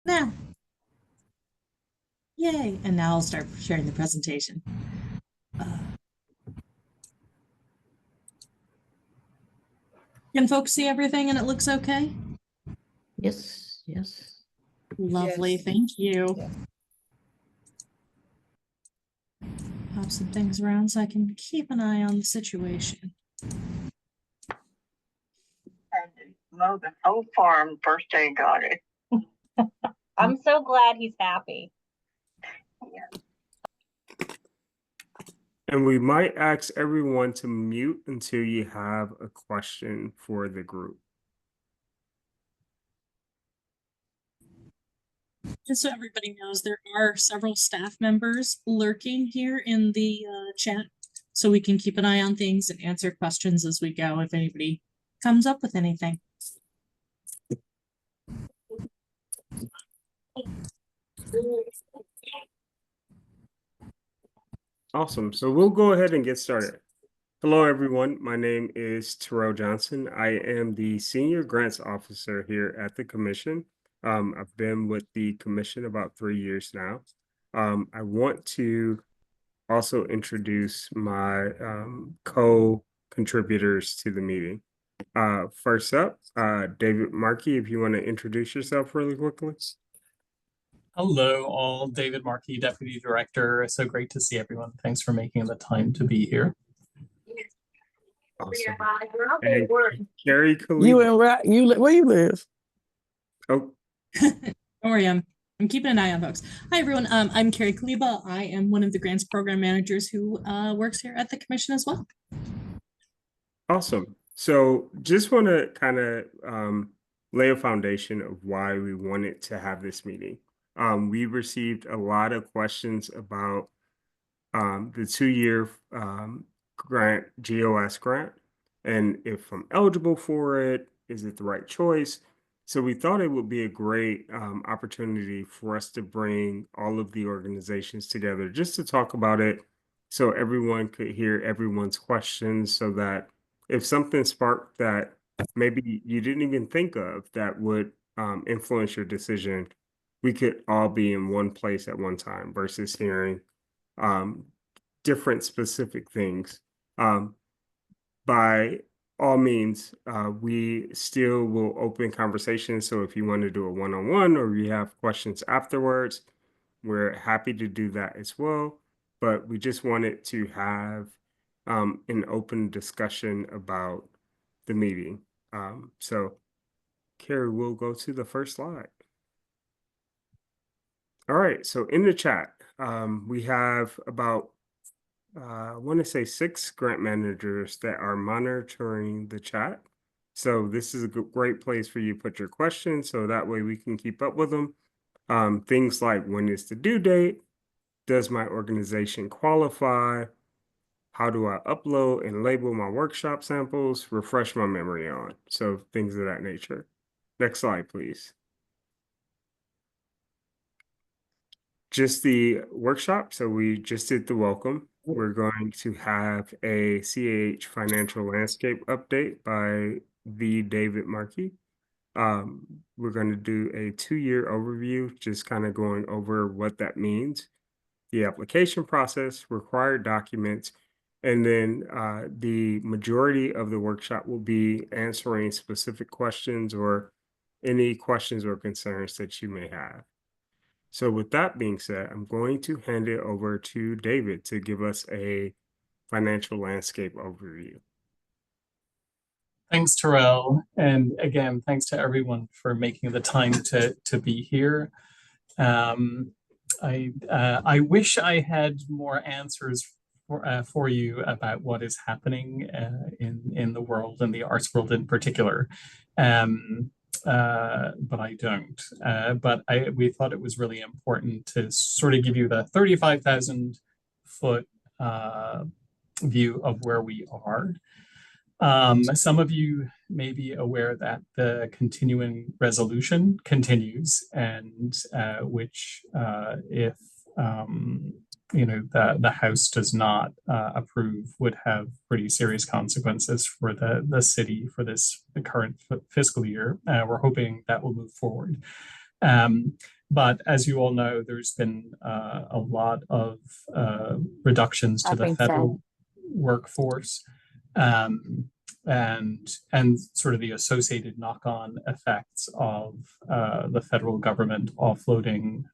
Now, yay. And now I'll start sharing the presentation. Can folks see everything and it looks okay? Yes, yes. Lovely, Yes. thank you. Yeah. Pop some things around so I can keep an eye on the situation. Had to mow the whole farm first day got it. I'm so glad he's happy. And we might ask everyone to mute until you have a question for the group. Just so everybody knows, there are several staff members lurking here in the chat, so we can keep an eye on things and answer questions as we go if anybody comes up with anything. Awesome. So we'll go ahead and get started. Hello, everyone. My name is Terrell Johnson. I am the Senior Grants Officer here at the Commission. I've been with the Commission about 3 years now. I want to also introduce my co-contributors to the meeting. First up, David Markey, if you want to introduce yourself really quickly. Hello, all. David Markey, Deputy Director. So great to see everyone. Thanks for making the time to be here. Awesome. And Carrie Khalid. Where you live? Oh, Don't worry, I'm keeping an eye on folks. Hi, everyone. I'm Carrie Kaliba. I am one of the grants program managers who works here at the Commission as well. awesome. So just want to kind of lay a foundation of why we wanted to have this meeting. We received a lot of questions about the 2-year grant, GOS grant, and if I'm eligible for it, is it the right choice? So we thought it would be a great opportunity for us to bring all of the organizations together just to talk about it so everyone could hear everyone's questions, so that if something sparked that maybe you didn't even think of that would influence your decision, we could all be in one place at one time versus hearing different specific things. By all means, we still will open conversations. So if you want to do a one-on-one or you have questions afterwards, we're happy to do that as well. But we just wanted to have an open discussion about the meeting. So Carrie, we'll go to the first slide. All right, so in the chat, we have about I want to say 6 grant managers that are monitoring the chat. So this is a great place for you to put your questions, so that way we can keep up with them. Things like, when is the due date? Does my organization qualify? How do I upload and label my workshop samples? Refresh my memory on. So things of that nature. Next slide, please. Just the workshop. So we just did the welcome. We're going to have a CAH financial landscape update by the David Markey. We're going to do a 2-year overview, just kind of going over what that means, the application process, required documents, and then the majority of the workshop will be answering specific questions or any questions or concerns that you may have. So with that being said, I'm going to hand it over to David to give us a financial landscape overview. Thanks, Terrell. And again, thanks to everyone for making the time to be here. I wish I had more answers for you about what is happening in the world, and the arts world in particular. But I don't. But we thought it was really important to sort of give you the 35,000 foot view of where we are. Some of you may be aware that the continuing resolution continues, and which if the House does not approve, would have pretty serious consequences for the city for the current fiscal year. We're hoping that will move forward. But as you all know, there's been a lot of reductions to I've the been federal workforce, and sort of the associated knock-on effects of the federal government offloading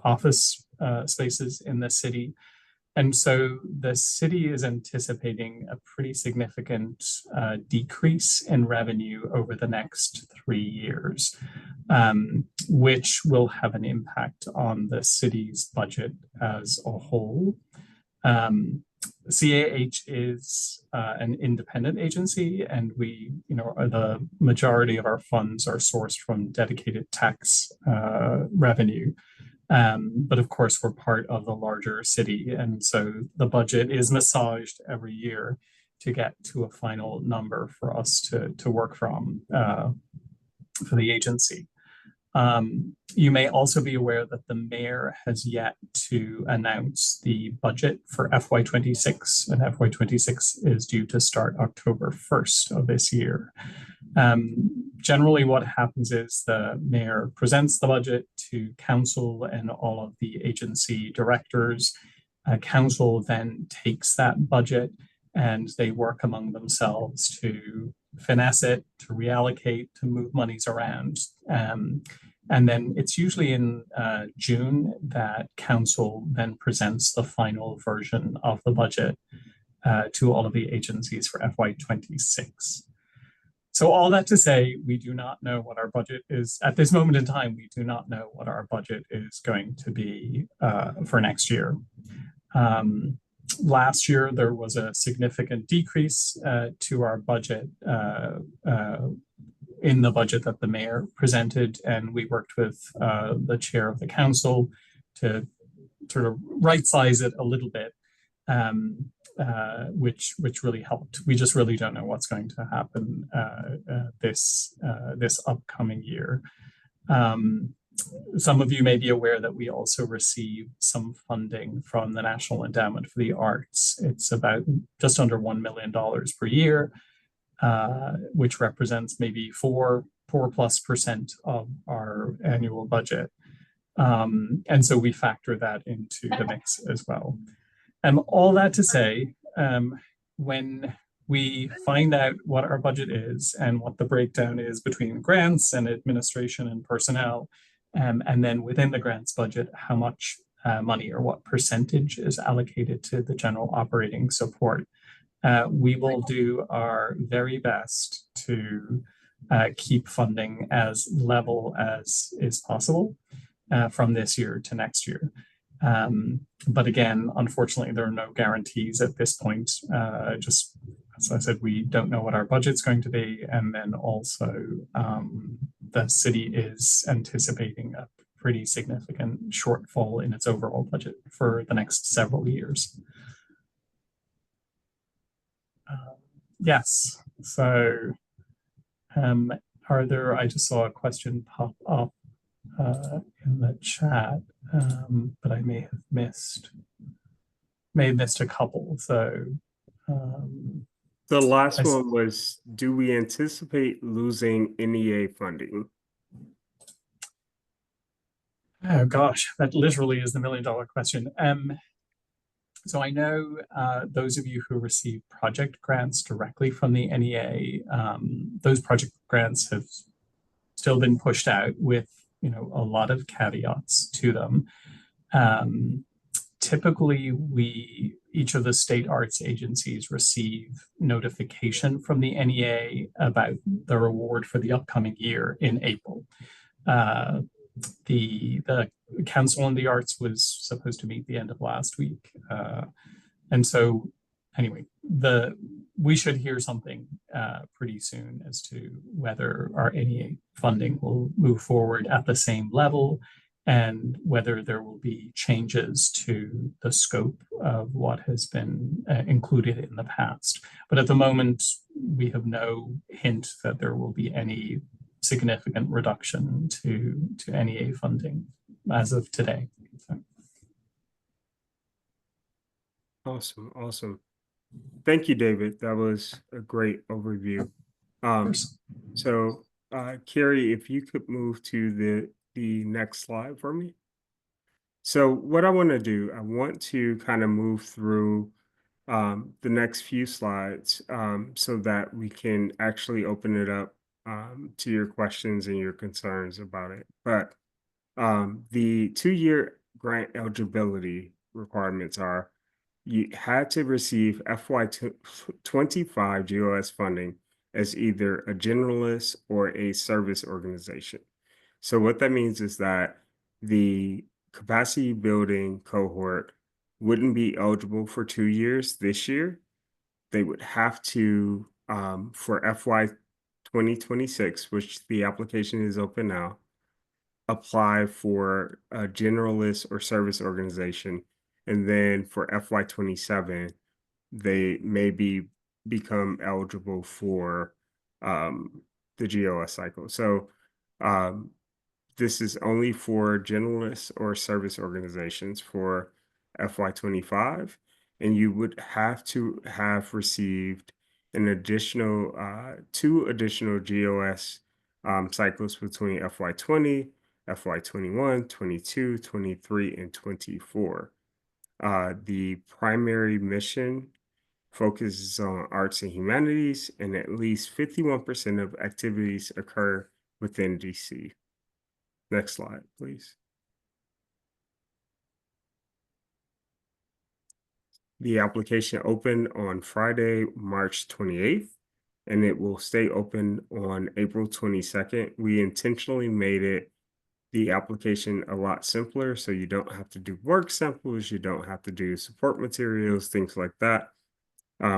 office spaces in the city. And so the city is anticipating a pretty significant decrease in revenue over the next 3 years, which will have an impact on the city's budget as a whole. CAH is an independent agency, and we, the majority of our funds are sourced from dedicated tax revenue. But of course, we're part of the larger city, and so the budget is massaged every year to get to a final number for us to work from for the agency. You may also be aware that the mayor has yet to announce the budget for FY26, and FY26 is due to start October 1st of this year. Generally, what happens is the mayor presents the budget to council and all of the agency directors. Council then takes that budget and they work among themselves to finesse it, to reallocate, to move monies around. And then it's usually in June that council then presents the final version of the budget to all of the agencies for FY26. So all that to say, we do not know what our budget is. At this moment in time, we do not know what our budget is going to be for next year. Last year, there was a significant decrease to our budget in the budget that the mayor presented, and we worked with the chair of the council to sort of right-size it a little bit, which really helped. We just really don't know what's going to happen this upcoming year. Some of you may be aware that we also receive some funding from the National Endowment for the Arts. It's about just under $1 million per year, which represents maybe 4+% of our annual budget. And so we factor that into the mix as well. All that to say, when we find out what our budget is and what the breakdown is between grants and administration and personnel, and then within the grants budget, how much money or what percentage is allocated to the general operating support, we will do our very best to keep funding as level as is possible from this year to next year. But again, unfortunately, there are no guarantees at this point. Just as I said, we don't know what our budget's going to be. And then also the city is anticipating a pretty significant shortfall in its overall budget for the next several years. Yes, so I just saw a question pop up in the chat, but I may have missed a couple. So the last one was, do we anticipate losing NEA funding? Oh gosh, that literally is the $1 million question. So I know those of you who receive project grants directly from the NEA, those project grants have still been pushed out with a lot of caveats to them. Typically, each of the state arts agencies receive notification from the NEA about the reward for the upcoming year in April. The Council on the Arts was supposed to meet the end of last week. And so anyway, we should hear something pretty soon as to whether our NEA funding will move forward at the same level and whether there will be changes to the scope of what has been included in the past. But at the moment, we have no hint that there will be any significant reduction to NEA funding as of today. So. Awesome. Thank you, David. That was a great overview. So, Carrie, if you could move to the next slide for me. So what I want to do, I want to kind of move through the next few slides so that we can actually open it up to your questions and your concerns about it. But the 2-year grant eligibility requirements are you had to receive FY25 GOS funding as either a generalist or a service organization. So what that means is that the capacity building cohort wouldn't be eligible for 2 years this year. They would have to, for FY 2026, which the application is open now, apply for a generalist or service organization. And then for FY27, they become eligible for the GOS cycle. So um, this is only for generalists or service organizations for FY25, and you would have to have received an additional 2 additional GOS cycles between FY20, FY21, 22, 23, and 24. The primary mission focuses on arts and humanities, and at least 51% of activities occur within DC. Next slide, please. The application opened on Friday, March 28th, and it will stay open on April 22nd. We intentionally made the application a lot simpler, so you don't have to do work samples, you don't have to do support materials, things like that.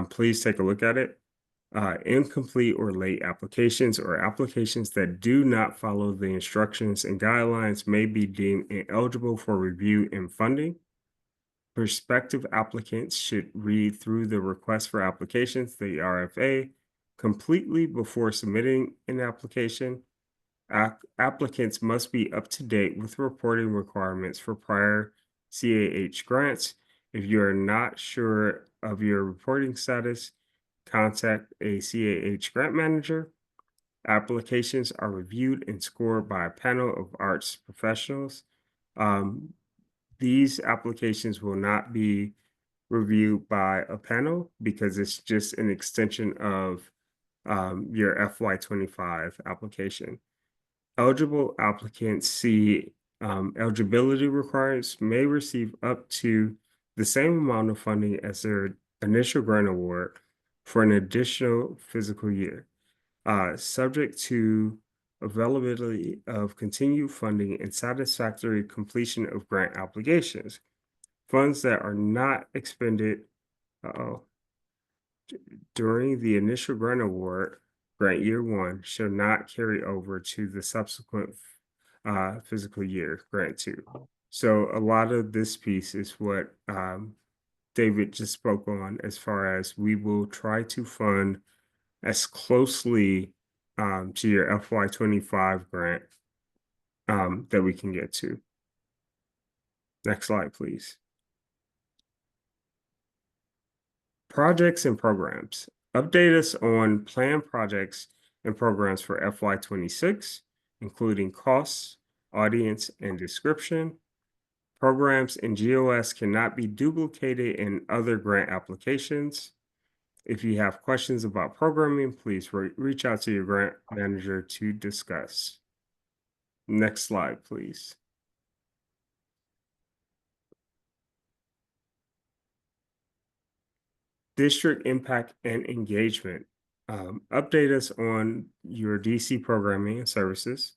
Please take a look at it. Incomplete or late applications or applications that do not follow the instructions and guidelines may be deemed ineligible for review and funding. Prospective applicants should read through the request for applications, the RFA, completely before submitting an application. Applicants must be up to date with reporting requirements for prior CAH grants. If you are not sure of your reporting status, contact a CAH grant manager. Applications are reviewed and scored by a panel of arts professionals. These applications will not be reviewed by a panel because it's just an extension of your FY25 application. Eligible applicants see eligibility requirements may receive up to the same amount of funding as their initial grant award for an additional fiscal year, subject to availability of continued funding and satisfactory completion of grant obligations. Funds that are not expended during the initial grant award, grant year 1, shall not carry over to the subsequent fiscal year, grant 2. So a lot of this piece is what David just spoke on, as far as we will try to fund as closely to your FY25 grant that we can get to. Next slide, please. Projects and programs. Update us on planned projects and programs for FY26, including costs, audience, and description. Programs in GOS cannot be duplicated in other grant applications. If you have questions about programming, please reach out to your grant manager to discuss. Next slide, please. District impact and engagement. Update us on your DC programming and services,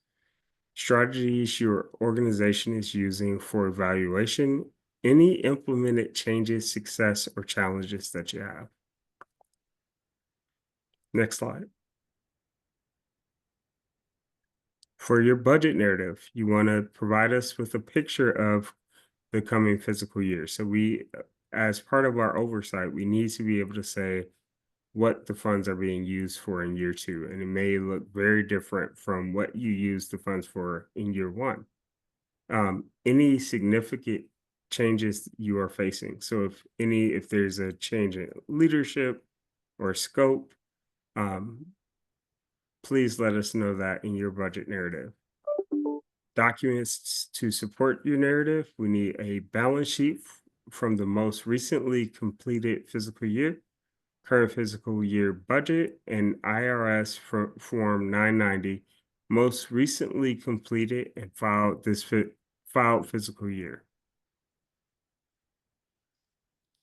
strategies your organization is using for evaluation, any implemented changes, success, or challenges that you have. Next slide. For your budget narrative, you want to provide us with a picture of the coming fiscal year. So we, as part of our oversight, we need to be able to say what the funds are being used for in year 2. And it may look very different from what you use the funds for in year 1. Any significant changes you are facing. So if there's a change in leadership or scope, please let us know that in your budget narrative. documents to support your narrative. We need a balance sheet from the most recently completed fiscal year, current fiscal year budget, and IRS Form 990, most recently completed and filed fiscal year.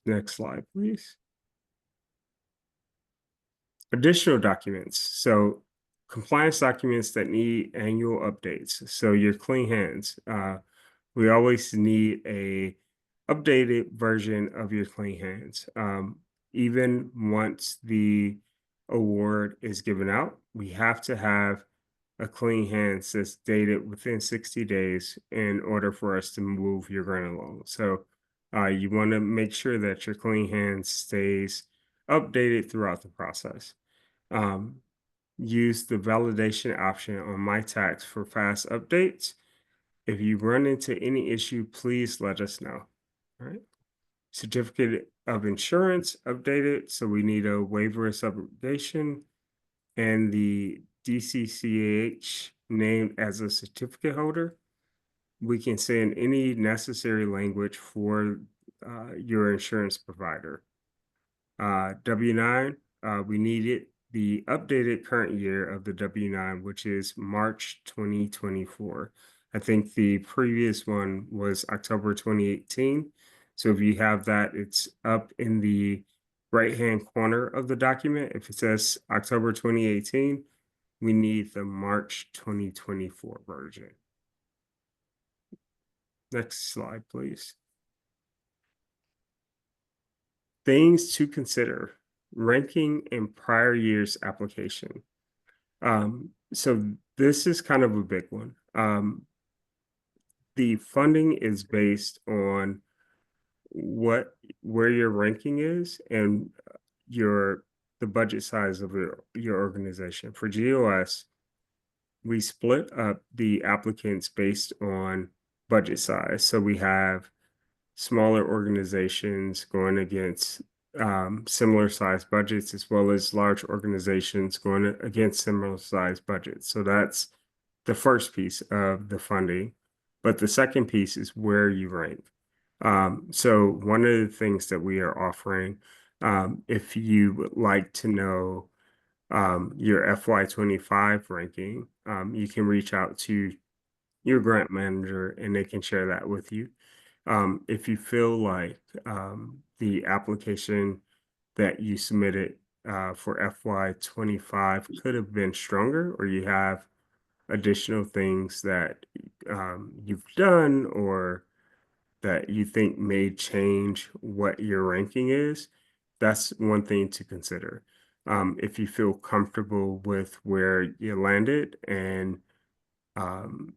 Next slide, please. Additional documents. So compliance documents that need annual updates. So your clean hands. We always need a updated version of your clean hands. Even once the award is given out, we have to have a clean hands that's dated within 60 days in order for us to move your grant along. So you want to make sure that your clean hands stays updated throughout the process. Use the validation option on My Tax for fast updates. If you run into any issue, please let us know. All right. Certificate of insurance updated. So we need a waiver of subrogation and the DCCH named as a certificate holder. We can send any necessary language for your insurance provider. W-9, we needed the updated current year of the W-9, which is March 2024. I think the previous one was October 2018. So if you have that, it's up in the right-hand corner of the document. If it says October 2018, we need the March 2024 version. Next slide, please. Things to consider. Ranking in prior year's application. So this is kind of a big one. The funding is based on where your ranking is and the budget size of your organization. For GOS, we split up the applicants based on budget size. So we have smaller organizations going against similar size budgets, as well as large organizations going against similar size budgets. So that's the first piece of the funding. But the second piece is where you rank. So one of the things that we are offering, if you would like to know your FY25 ranking, you can reach out to your grant manager and they can share that with you. If you feel like the application that you submitted for FY25 could have been stronger, or you have additional things that you've done or that you think may change what your ranking is, that's one thing to consider. If you feel comfortable with where you landed and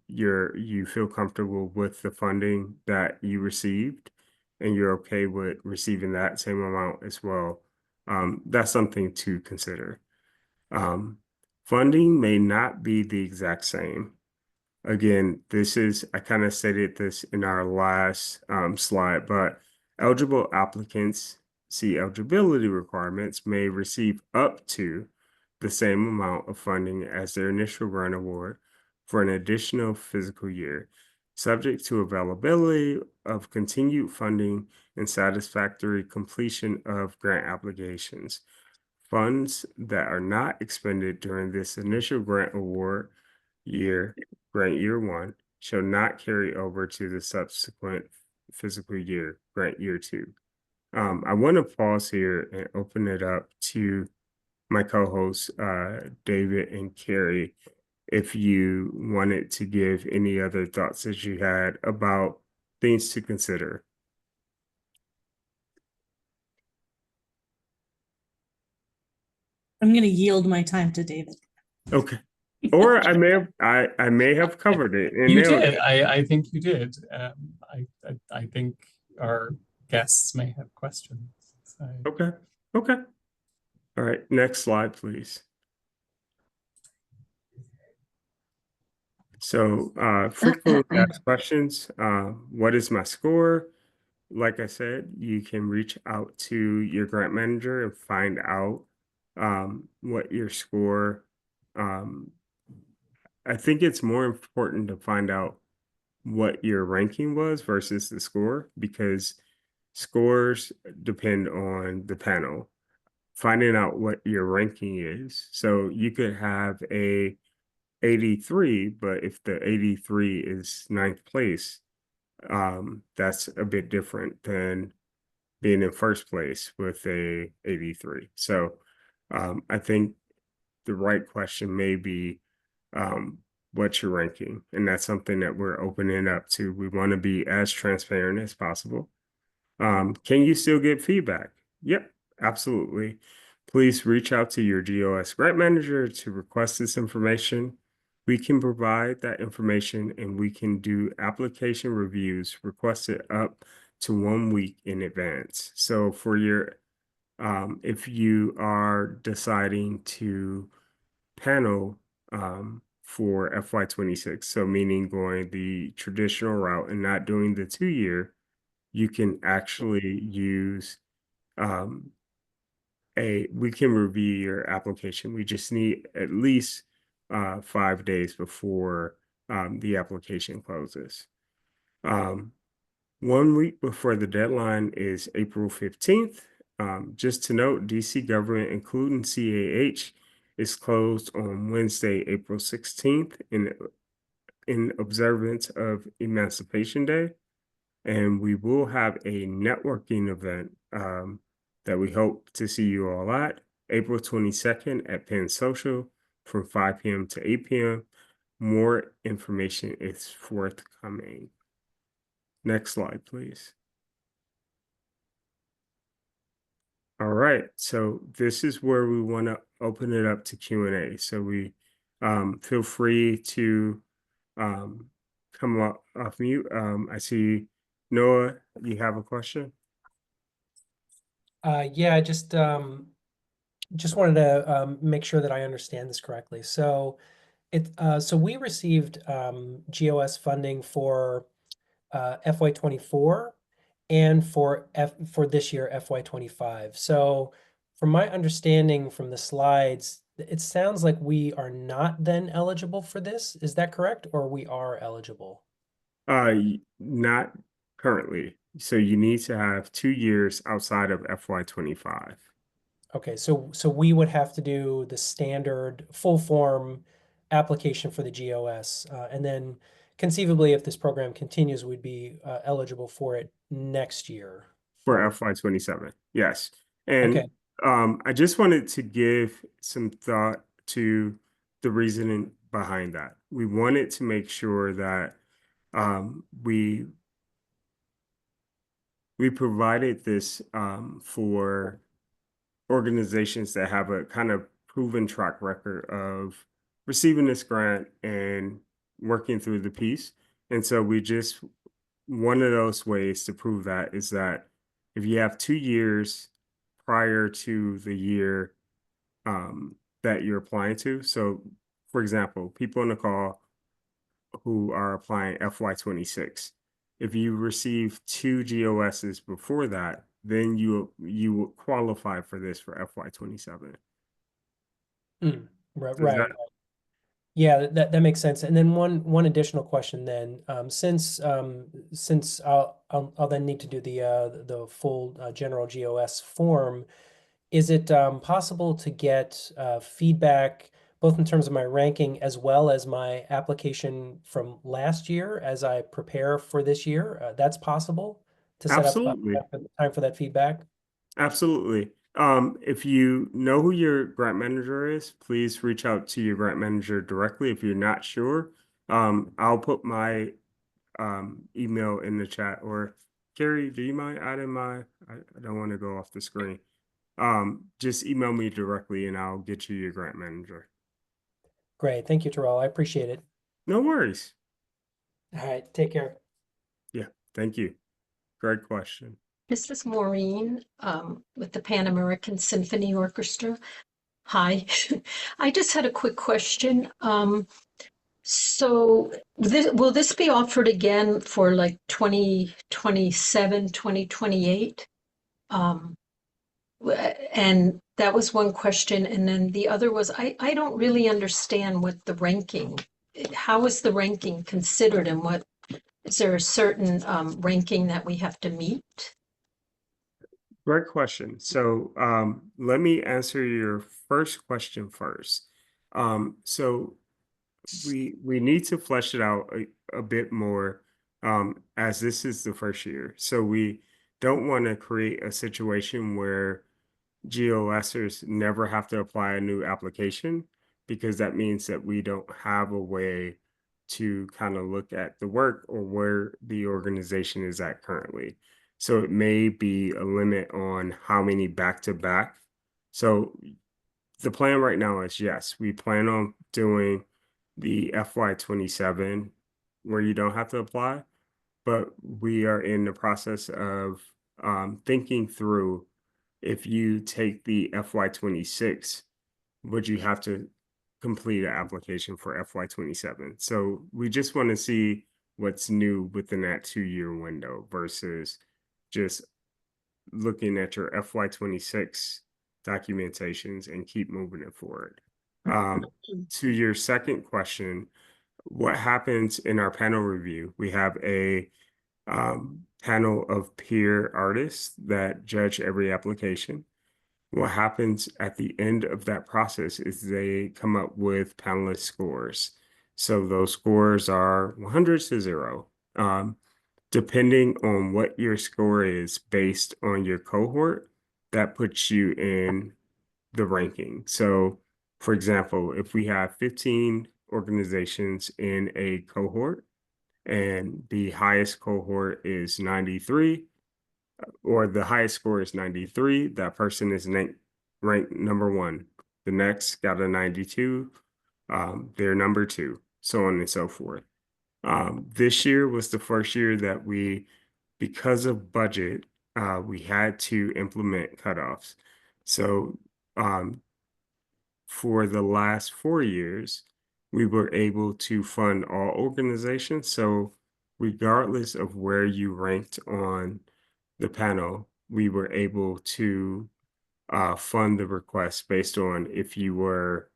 you feel comfortable with the funding that you received and you're okay with receiving that same amount as well, that's something to consider. Funding may not be the exact same. Again, I kind of stated this in our last slide, but eligible applicants see eligibility requirements may receive up to the same amount of funding as their initial grant award for an additional fiscal year, subject to availability of continued funding and satisfactory completion of grant applications. Funds that are not expended during this initial grant award year, grant year 1, shall not carry over to the subsequent fiscal year, grant year 2. I want to pause here and open it up to my co-hosts, David and Carrie, if you wanted to give any other thoughts that you had about things to consider. I'm going to yield my time to David. Okay. Or I may have covered it. And You nailed did. it. I think you did. I think our guests may have questions. So. Okay. Okay. All right. Next slide, please. So frequently asked questions. What is my score? Like I said, you can reach out to your grant manager and find out what your score. I think it's more important to find out what your ranking was versus the score, because scores depend on the panel. Finding out what your ranking is. So you could have a 83, but if the 83 is ninth place, that's a bit different than being in first place with a 83. So I think the right question may be what's your ranking? And that's something that we're opening up to. We want to be as transparent as possible. Can you still get feedback? Yep, absolutely. Please reach out to your GOS grant manager to request this information. We can provide that information and we can do application reviews requested up to 1 week in advance. So for your, if you are deciding to panel for FY26, so meaning going the traditional route and not doing the 2-year, you can actually use we can review your application. We just need at least 5 days before the application closes. 1 week before the deadline is April 15th. Just to note, DC government, including CAH, is closed on Wednesday, April 16th in observance of Emancipation Day. And we will have a networking event that we hope to see you all at April 22nd at Penn Social from 5 p.m. to 8 p.m. More information is forthcoming. Next slide, please. All right, so this is where we want to open it up to Q&A. So we feel free to come off mute. I see Noah, you have a question? Yeah, I just wanted to make sure that I understand this correctly. So so we received GOS funding for FY24 and for this year FY25. So from my understanding from the slides, it sounds like we are not then eligible for this. Is that correct? Or we are eligible? Not currently. So you need to have 2 years outside of FY25. Okay, so we would have to do the standard full form application for the GOS, and then conceivably, if this program continues, we'd be eligible for it next year. For FY27, yes. And Okay. I just wanted to give some thought to the reasoning behind that. We wanted to make sure that we provided this for organizations that have a kind of proven track record of receiving this grant and working through the piece. And so one of those ways to prove that is that if you have 2 years prior to the year that you're applying to. So for example, people on the call who are applying FY26, if you receive 2 GOSs before that, then you will qualify for this for FY27. Right. Yeah, that makes sense. And then one additional question then, since I'll then need to do the full general GOS form, is it possible to get feedback both in terms of my ranking as well as my application from last year as I prepare for this year? That's possible to set up Absolutely. time for that feedback? Absolutely. If you know who your grant manager is, please reach out to your grant manager directly. If you're not sure, I'll put my email in the chat. Or Carrie, do you mind adding I don't want to go off the screen. Just email me directly and I'll get you your grant manager. Great. Thank you, Terrell. I appreciate it. No worries. All right. Take care. Yeah, thank you. Great question. This is Maureen with the Pan American Symphony Orchestra. Hi, I just had a quick question. So will this be offered again for like 2027, 2028? And that was one question. And then the other was, I don't really understand what the ranking, how is the ranking considered and Is there a certain ranking that we have to meet? Great question. So let me answer your first question first. So we need to flesh it out a bit more as this is the first year. So we don't want to create a situation where GOSers never have to apply a new application, because that means that we don't have a way to kind of look at the work or where the organization is at currently. So it may be a limit on how many back to back. So the plan right now is, yes, we plan on doing the FY27 where you don't have to apply, but we are in the process of thinking through, if you take the FY26, would you have to complete an application for FY27? So we just want to see what's new within that 2-year window versus just looking at your FY26 documentations and keep moving it forward. To your second question, what happens in our panel review? We have a panel of peer artists that judge every application. What happens at the end of that process is they come up with panelist scores. So those scores are 100 to 0. Depending on what your score is based on your cohort, that puts you in the ranking. So, for example, if we have 15 organizations in a cohort and the highest cohort is 93, or the highest score is 93, that person is ranked number 1. The next got a 92, they're number 2, so on and so forth. This year was the first year that because of budget, we had to implement cutoffs. So for the last 4 years, we were able to fund all organizations. So regardless of where you ranked on the panel, we were able to fund the request based on if you were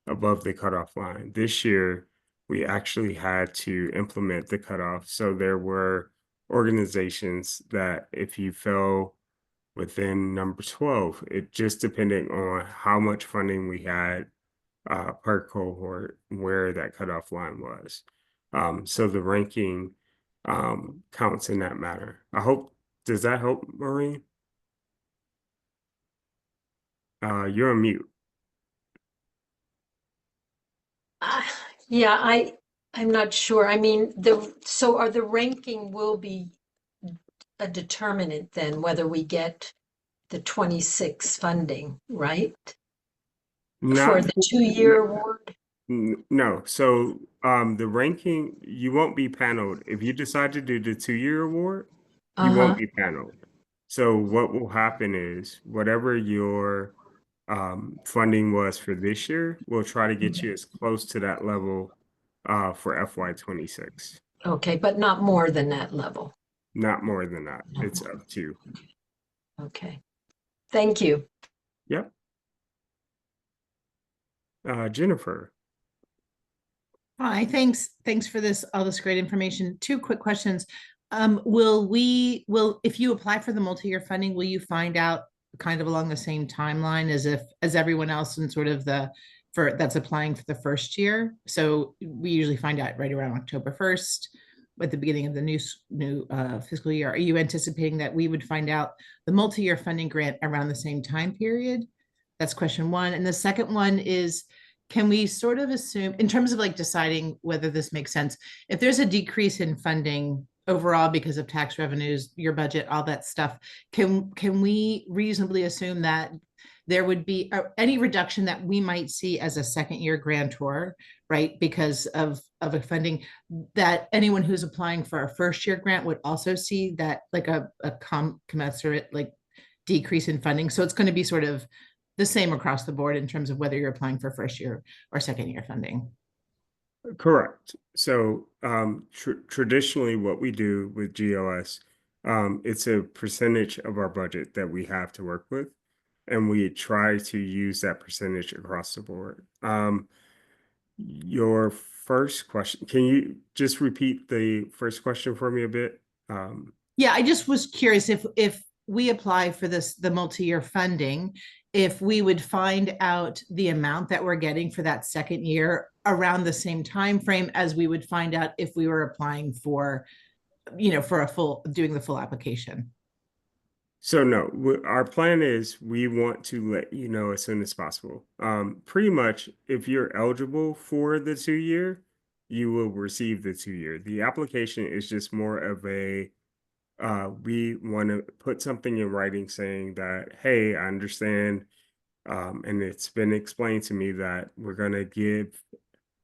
above the cutoff line. This year, we actually had to implement the cutoff. So there were organizations that if you fell within number 12, it just depended on how much funding we had per cohort, where that cutoff line was. So the ranking counts in that matter. Does that help, Maureen? You're on mute. Yeah, I'm not sure. I mean, the ranking will be a determinant then whether we get the 26 funding, right? For Not the 2-year award? No. So the ranking, you won't be paneled. If you decide to do the 2-year award, you won't be paneled. So what will happen is whatever your funding was for this year, we'll try to get you as close to that level for FY26. Okay, but not more than that level. Not more than that. It's up to you. Okay. Thank you. Yep. Jennifer. Hi, thanks. Thanks for all this great information. 2 quick questions. If you apply for the multi-year funding, will you find out kind of along the same timeline as everyone else in sort of that's applying for the first year? So we usually find out right around October 1st at the beginning of the new fiscal year. Are you anticipating that we would find out the multi-year funding grant around the same time period? That's question 1. And the second one is, can we sort of assume, in terms of like deciding whether this makes sense, if there's a decrease in funding overall because of tax revenues, your budget, all that stuff, can we reasonably assume that there would be any reduction that we might see as a second-year grantor, right? Because of a funding, that anyone who's applying for a first-year grant would also see that like a commensurate like decrease in funding. So it's going to be sort of the same across the board in terms of whether you're applying for first year or second year funding. Correct. So traditionally what we do with GOS, it's a percentage of our budget that we have to work with, and we try to use that percentage across the board. Your first question, can you just repeat the first question for me a bit? Yeah, I just was curious if we apply for the multi-year funding, if we would find out the amount that we're getting for that second year around the same time frame as we would find out if we were applying for, for doing the full application. So no, our plan is we want to let you know as soon as possible. Pretty much, if you're eligible for the 2-year, you will receive the 2-year. The application is just more of a we want to put something in writing saying that, hey, I understand, and it's been explained to me that we're going to give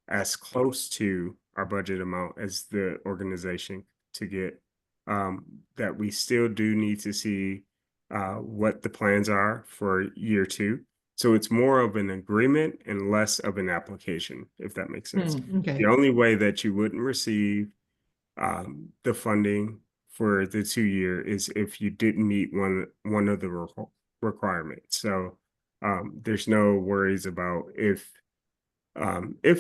as close to our budget amount as the organization to get. That we still do need to see what the plans are for year 2. So it's more of an agreement and less of an application, if that makes sense. Okay. The only way that you wouldn't receive the funding for the 2-year is if you didn't meet one of the requirements. So there's no worries about if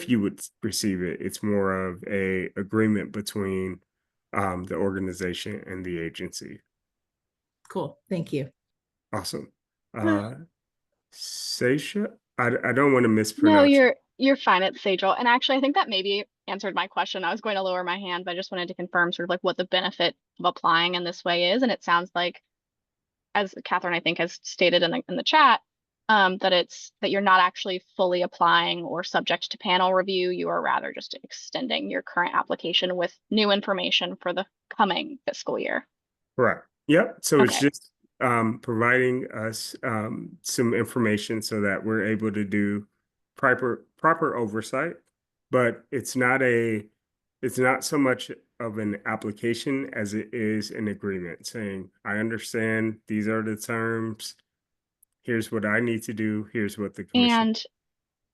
you would receive it. It's more of a agreement between the organization and the agency. Cool. Thank you. Awesome. No. Seisha, I don't want to No, mispronounce. you're fine at Sejal. And actually, I think that maybe answered my question. I was going to lower my hand, but I just wanted to confirm sort of like what the benefit of applying in this way is. And it sounds like, as Catherine, I think, has stated in the chat, that you're not actually fully applying or subject to panel review. You are rather just extending your current application with new information for the coming fiscal year. Correct. Yep. So it's Okay. just providing us some information so that we're able to do proper oversight, but it's not so much of an application as it is an agreement saying, I understand these are the terms. Here's what I need to do. Here's what the commission.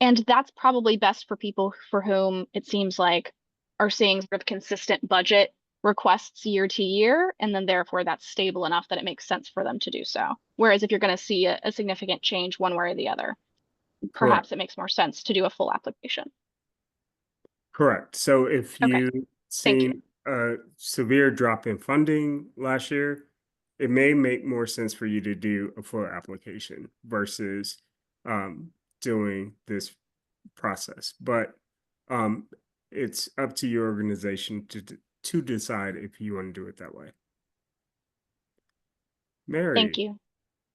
And that's probably best for people for whom it seems like are seeing sort of consistent budget requests year to year, and then therefore that's stable enough that it makes sense for them to do so. Whereas if you're going to see a significant change one way or the other, perhaps Correct. it makes more sense to do a full application. Correct. So if Okay. you Thank you. seen a severe drop in funding last year, it may make more sense for you to do a full application versus doing this process. But it's up to your organization to decide if you want to do it that way. Mary. Thank you.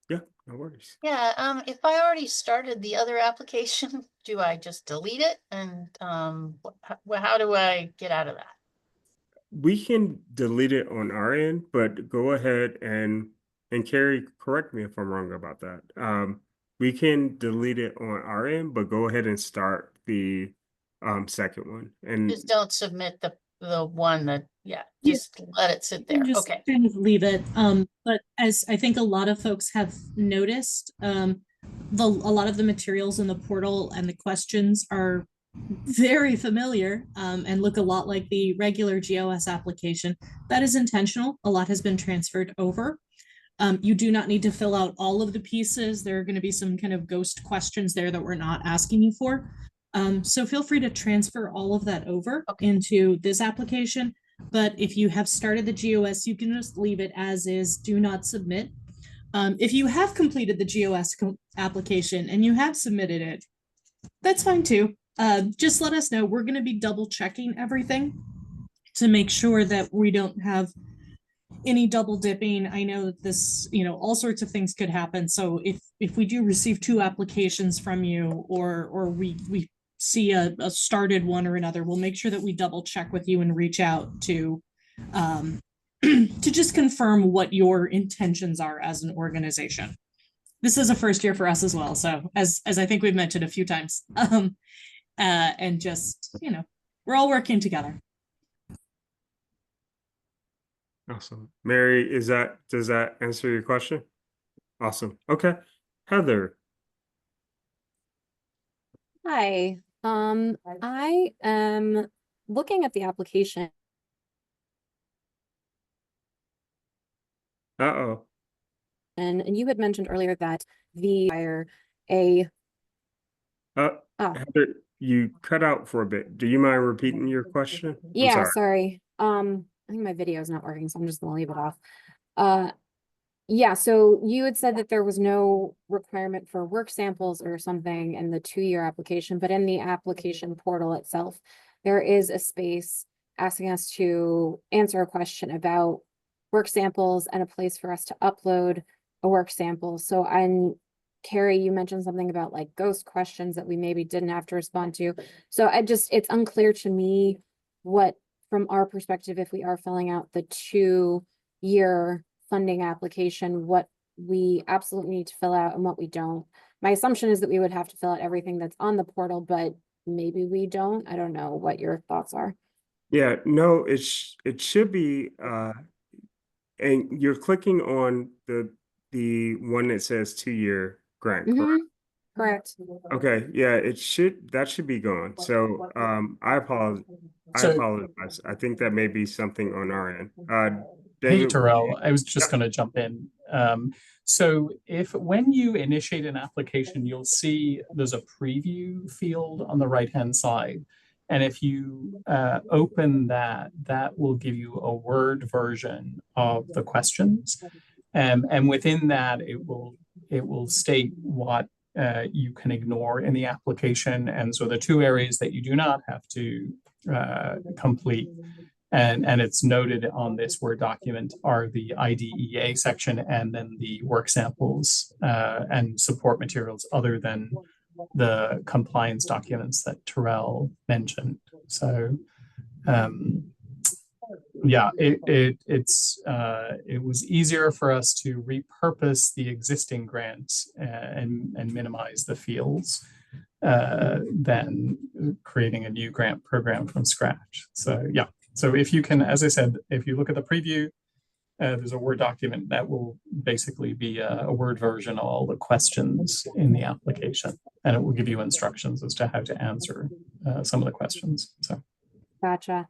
Yeah, no worries. Yeah, if I already started the other application, do I just delete it? And how do I get out of that? We can delete it on our end, but go ahead and Carrie, correct me if I'm wrong about that. We can delete it on our end, but go ahead and start the second one. And Just don't submit the one that, Yeah. just let it sit there. Just Okay. kind of leave it. But as I think a lot of folks have noticed, a lot of the materials in the portal and the questions are very familiar and look a lot like the regular GOS application. That is intentional. A lot has been transferred over. You do not need to fill out all of the pieces. There are going to be some kind of ghost questions there that we're not asking you for. So feel free to transfer all of that over into this application. But if you have started the GOS, you can just leave it as is, do not submit. If you have completed the GOS application and you have submitted it, that's fine too. Just let us know. We're going to be double checking everything to make sure that we don't have any double dipping. I know that this, all sorts of things could happen. So if we do receive 2 applications from you, or we see a started one or another, we'll make sure that we double check with you and reach out to to just confirm what your intentions are as an organization. This is a first year for us as well. So as I think we've mentioned a few times, and just, we're all working together. awesome. Mary, does that answer your question? Awesome. Okay. Heather. Hi. I am looking at the application. Uh-oh. And you had mentioned earlier that the Heather, you cut out for a bit. Do you mind repeating your question? I'm Yeah, sorry. sorry. I think my video is not working, so I'm just gonna leave it off. Yeah, so you had said that there was no requirement for work samples or something in the 2-year application, but in the application portal itself, there is a space asking us to answer a question about work samples and a place for us to upload a work sample. So Carrie, you mentioned something about like ghost questions that we maybe didn't have to respond to. So it's unclear to me what, from our perspective, if we are filling out the 2-year funding application, what we absolutely need to fill out and what we don't. My assumption is that we would have to fill out everything that's on the portal, but maybe we don't. I don't know what your thoughts are. Yeah, no, it should be, and you're clicking on the one that says 2-year grant, correct? Correct. Okay, yeah, that should be gone. So, I So- apologize. I think that may be something on our end. Hey, David, Terrell, I was just Yep. going to jump in. So when you initiate an application, you'll see there's a preview field on the right-hand side. And if you open that, that will give you a Word version of the questions. And within that, it will state what you can ignore in the application. And so the 2 areas that you do not have to complete, and it's noted on this Word document, are the IDEA section and then the work samples and support materials other than the compliance documents that Terrell mentioned. So yeah, it was easier for us to repurpose the existing grants and minimize the fields than creating a new grant program from scratch. So yeah, so if you can, as I said, if you look at the preview, there's a Word document that will basically be a Word version of all the questions in the application, and it will give you instructions as to how to answer some of the questions. So, Gotcha.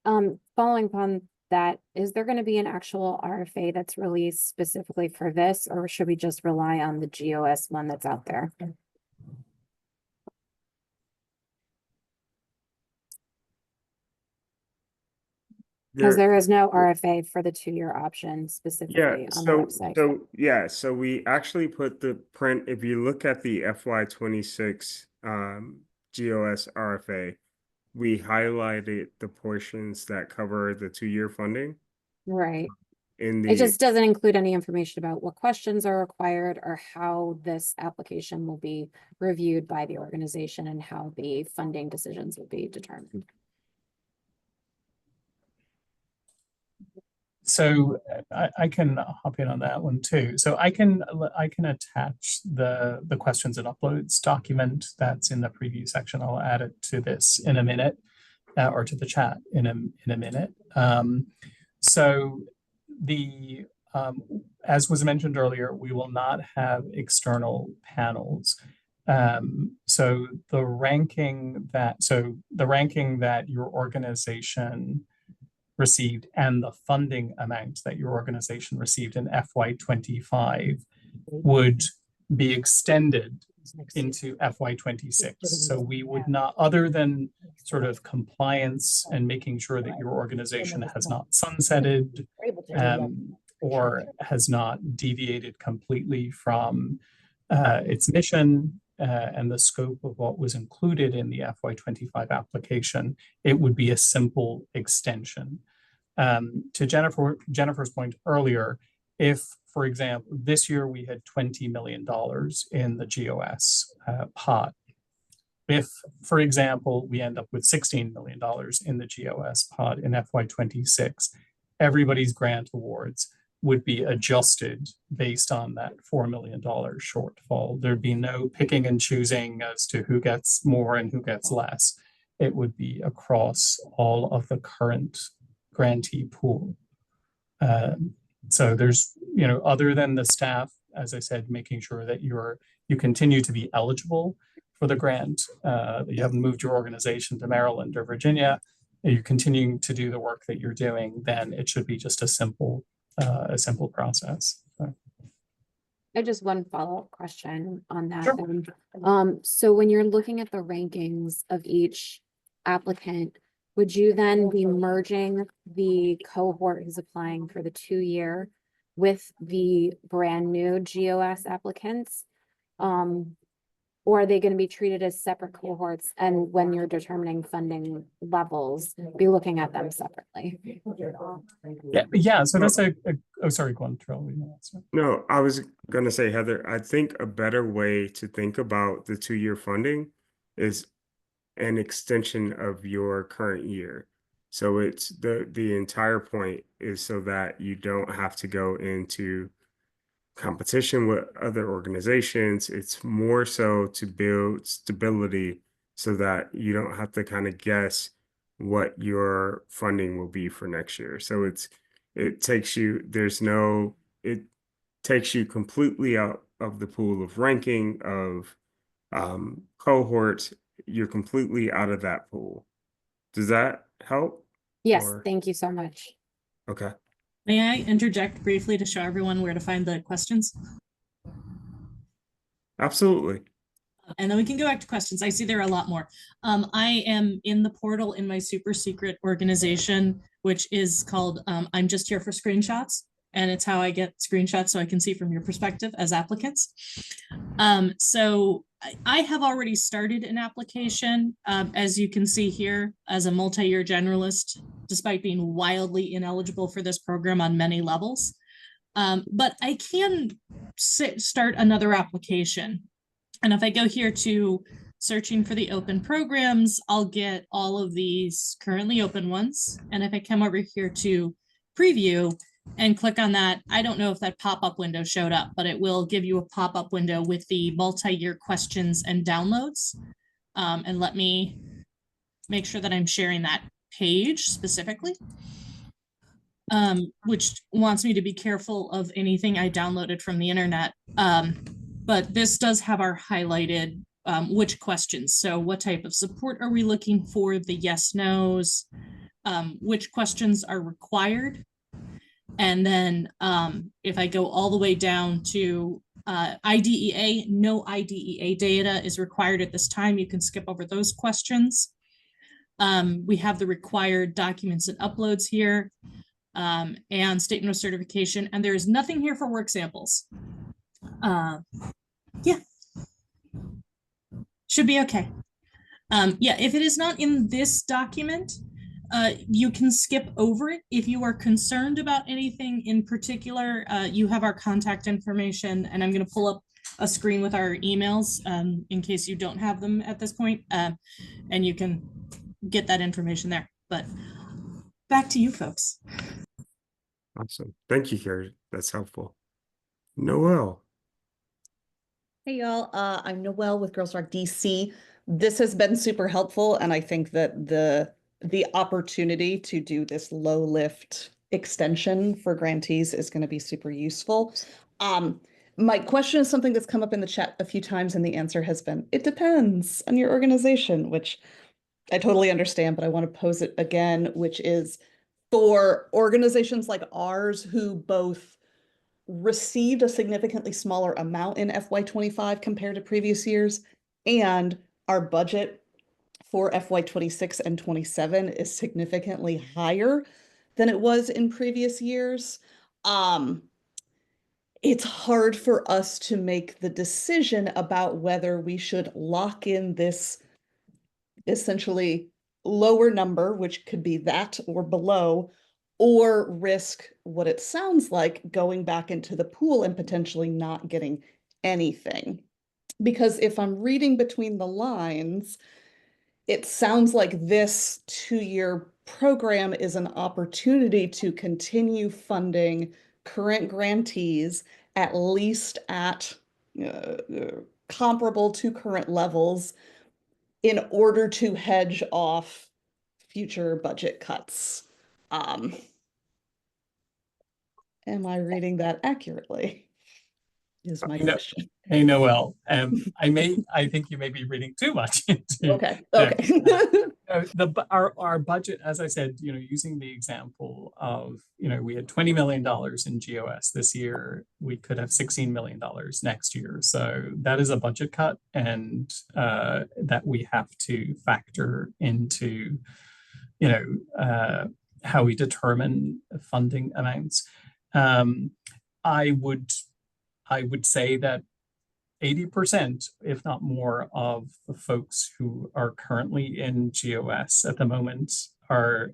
Following upon that, is there going to be an actual RFA that's released specifically for this, or should we just rely on the GOS one that's out there? Because there is no RFA for the 2-year option specifically on the website. So we actually put the print, if you look at the FY26 GOS RFA, we highlighted the portions that cover the 2-year funding. Right. In It just doesn't include any information about what questions are required or how this application will be reviewed by the organization and how the funding decisions will be determined. So I can hop in on that one too. So I can attach the questions and uploads document that's in the preview section. I'll add it to this in a minute, or to the chat in a minute. So as was mentioned earlier, we will not have external panels. So the ranking that your organization received and the funding amount that your organization received in FY25 would be extended into FY26. So we would not, other than sort of compliance and making sure that your organization has not sunsetted or has not deviated completely from its mission and the scope of what was included in the FY25 application, it would be a simple extension. To Jennifer's point earlier, if, for example, this year we had $20 million in the GOS pot. If, for example, we end up with $16 million in the GOS pot in FY26, everybody's grant awards would be adjusted based on that $4 million shortfall. There'd be no picking and choosing as to who gets more and who gets less. It would be across all of the current grantee pool. So there's, other than the staff, as I said, making sure that you continue to be eligible for the grant, that you haven't moved your organization to Maryland or Virginia, and you're continuing to do the work that you're doing, then it should be just a simple process. So. I just one follow-up question on that. Sure. then. So when you're looking at the rankings of each applicant, would you then be merging the cohort who's applying for the 2-year with the brand new GOS applicants? Or are they going to be treated as separate cohorts? And when you're determining funding levels, be looking at them separately? Yeah. So that's oh, sorry, go on, Terrell. you wanna answer? No, I was gonna say, Heather, I think a better way to think about the 2-year funding is an extension of your current year. So it's the entire point is so that you don't have to go into competition with other organizations. It's more so to build stability so that you don't have to kind of guess what your funding will be for next year. So it takes you completely out of the pool of ranking of cohorts. You're completely out of that pool. Does that help? Yes, Or- thank you so much. Okay. May I interject briefly to show everyone where to find the questions? Absolutely. And then we can go back to questions. I see there are a lot more. I am in the portal in my super secret organization, which is called I'm Just Here for Screenshots. And it's how I get screenshots so I can see from your perspective as applicants. So I have already started an application, as you can see here, as a multi-year generalist, despite being wildly ineligible for this program on many levels. But I can start another application. And if I go here to searching for the open programs, I'll get all of these currently open ones. And if I come over here to preview and click on that, I don't know if that pop-up window showed up, but it will give you a pop-up window with the multi-year questions and downloads. And let me make sure that I'm sharing that page specifically, which wants me to be careful of anything I downloaded from the internet. But this does have our highlighted which questions. So what type of support are we looking for? The yes, nos, which questions are required. And then if I go all the way down to IDEA, no IDEA data is required at this time. You can skip over those questions. We have the required documents and uploads here, and statement of certification. And there is nothing here for work samples. Yeah, should be okay. Yeah, if it is not in this document, you can skip over it. If you are concerned about anything in particular, you have our contact information, and I'm going to pull up a screen with our emails in case you don't have them at this point, and you can get that information there. But back to you folks. Awesome. Thank you, Carrie. That's helpful. Noelle. Hey y'all, I'm Noelle with Girls Rock DC. This has been super helpful, and I think that the opportunity to do this low lift extension for grantees is going to be super useful. My question is something that's come up in the chat a few times, and the answer has been, it depends on your organization, which I totally understand, but I want to pose it again, which is for organizations like ours who both received a significantly smaller amount in FY25 compared to previous years, and our budget for FY26 and 27 is significantly higher than it was in previous years. It's hard for us to make the decision about whether we should lock in this essentially lower number, which could be that or below, or risk what it sounds like going back into the pool and potentially not getting anything. Because if I'm reading between the lines, it sounds like this 2-year program is an opportunity to continue funding current grantees at least at comparable to current levels in order to hedge off future budget cuts. Am I reading that accurately? is my I know. question. Hey, Noel, I think you may be reading too much into Okay, the, okay. our budget, as I said, using the example of, we had $20 million in GOS this year, we could have $16 million next year. So that is a budget cut, and that we have to factor into, how we determine funding amounts. I would say that 80%, if not more, of the folks who are currently in GOS at the moment are,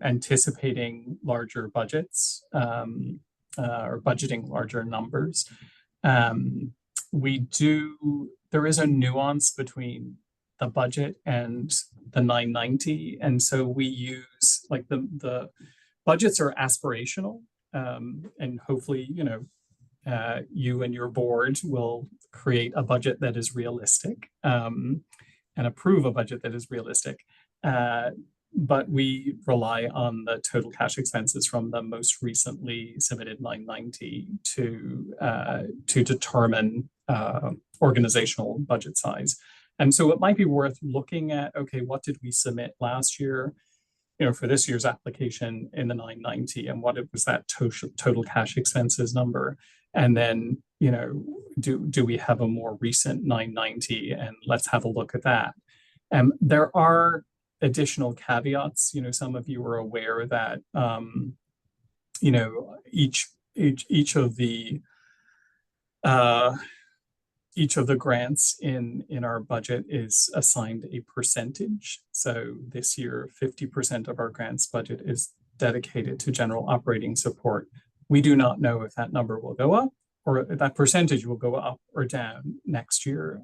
anticipating larger budgets, or budgeting larger numbers. There is a nuance between the budget and the 990. And so we use, like, the budgets are aspirational, and hopefully, you and your board will create a budget that is realistic, and approve a budget that is realistic. But we rely on the total cash expenses from the most recently submitted 990 to determine organizational budget size. And so it might be worth looking at, okay, what did we submit last year, for this year's application in the 990, and what was that total cash expenses number? And then, do we have a more recent 990, and let's have a look at that. There are additional caveats. Some of you are aware that, each of the grants in our budget is assigned a percentage. So this year, 50% of our grants budget is dedicated to general operating support. We do not know if that number will go up, or if that percentage will go up or down next year.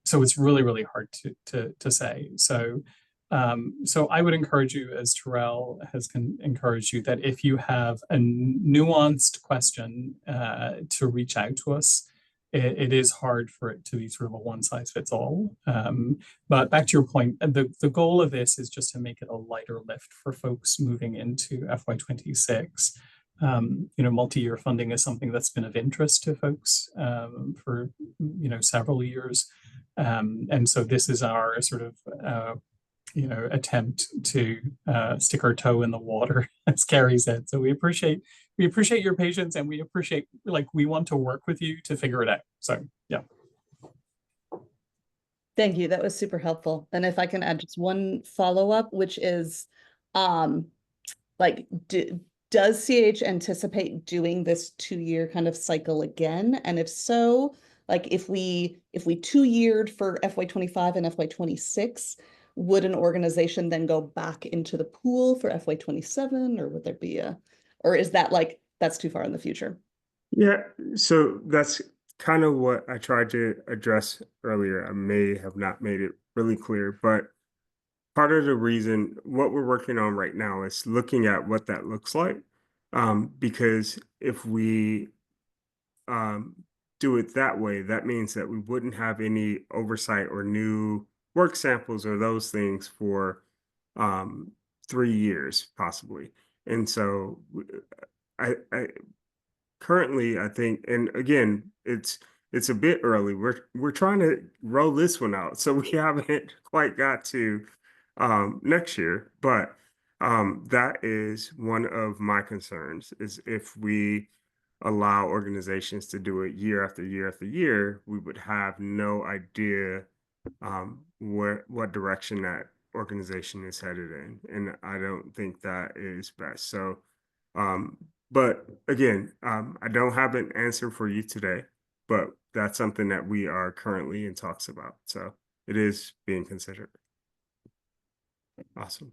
So it's really, really hard to say. So I would encourage you, as Terrell has encouraged you, that if you have a nuanced question, to reach out to us. It is hard for it to be sort of a one size fits all. But back to your point, the goal of this is just to make it a lighter lift for folks moving into FY26. Multi-year funding is something that's been of interest to folks for several years. And so this is our sort of attempt to stick our toe in the water, as Carrie said. So we appreciate your patience, and we appreciate, we want to work with you to figure it out. So yeah. Thank you. That was super helpful. And if I can add just one follow-up, which is, does CH anticipate doing this 2-year kind of cycle again? And if so, if we 2-yeared for FY25 and FY26, would an organization then go back into the pool for FY27, or would there be or is that that's too far in the future? Yeah, so that's kind of what I tried to address earlier. I may have not made it really clear, but part of the reason what we're working on right now is looking at what that looks like. Because if we do it that way, that means that we wouldn't have any oversight or new work samples or those things for 3 years possibly. And so I currently, I think, and again, it's a bit early. We're trying to roll this one out, so we haven't quite got to next year. But that is one of my concerns, is if we allow organizations to do it year after year after year, we would have no idea what direction that organization is headed in, and I don't think that is best. So but again, I don't have an answer for you today, but that's something that we are currently in talks about. So it is being considered. Awesome.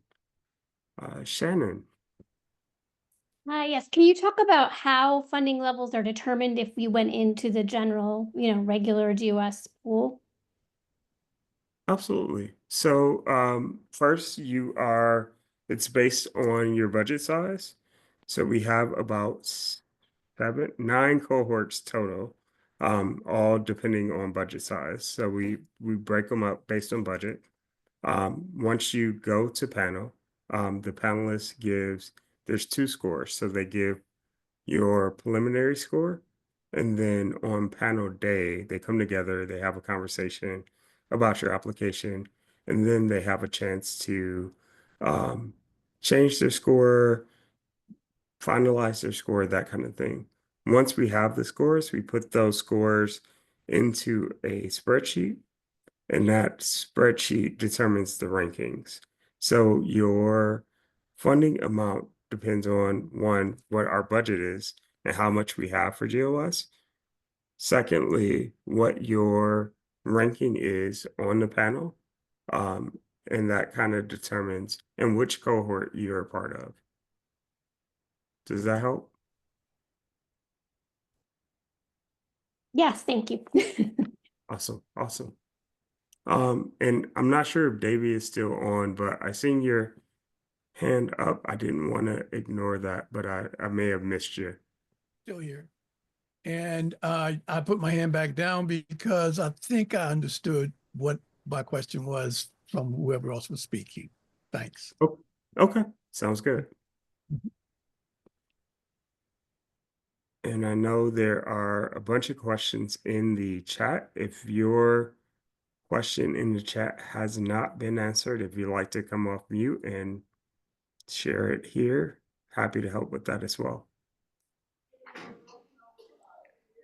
Shannon. Yes, can you talk about how funding levels are determined if we went into the general, regular GOS pool? Absolutely. So first, it's based on your budget size. So we have about 9 cohorts total, all depending on budget size. So we break them up based on budget. Once you go to panel, the panelist there's 2 scores. So they give your preliminary score. And then on panel day, they come together, they have a conversation about your application, and then they have a chance to change their score, finalize their score, that kind of thing. Once we have the scores, we put those scores into a spreadsheet, and that spreadsheet determines the rankings. So your funding amount depends on, one, what our budget is and how much we have for GOS. Secondly, what your ranking is on the panel. And that kind of determines and which cohort you're a part of. Does that help? Yes, thank you. Awesome. Awesome. And I'm not sure if Davey is still on, but I seen your hand up. I didn't want to ignore that, but I may have missed you. Still here. And I put my hand back down because I think I understood what my question was from whoever else was speaking. Thanks. Oh, okay. Sounds good. And I know there are a bunch of questions in the chat. If your question in the chat has not been answered, if you'd like to come off mute and share it here, happy to help with that as well.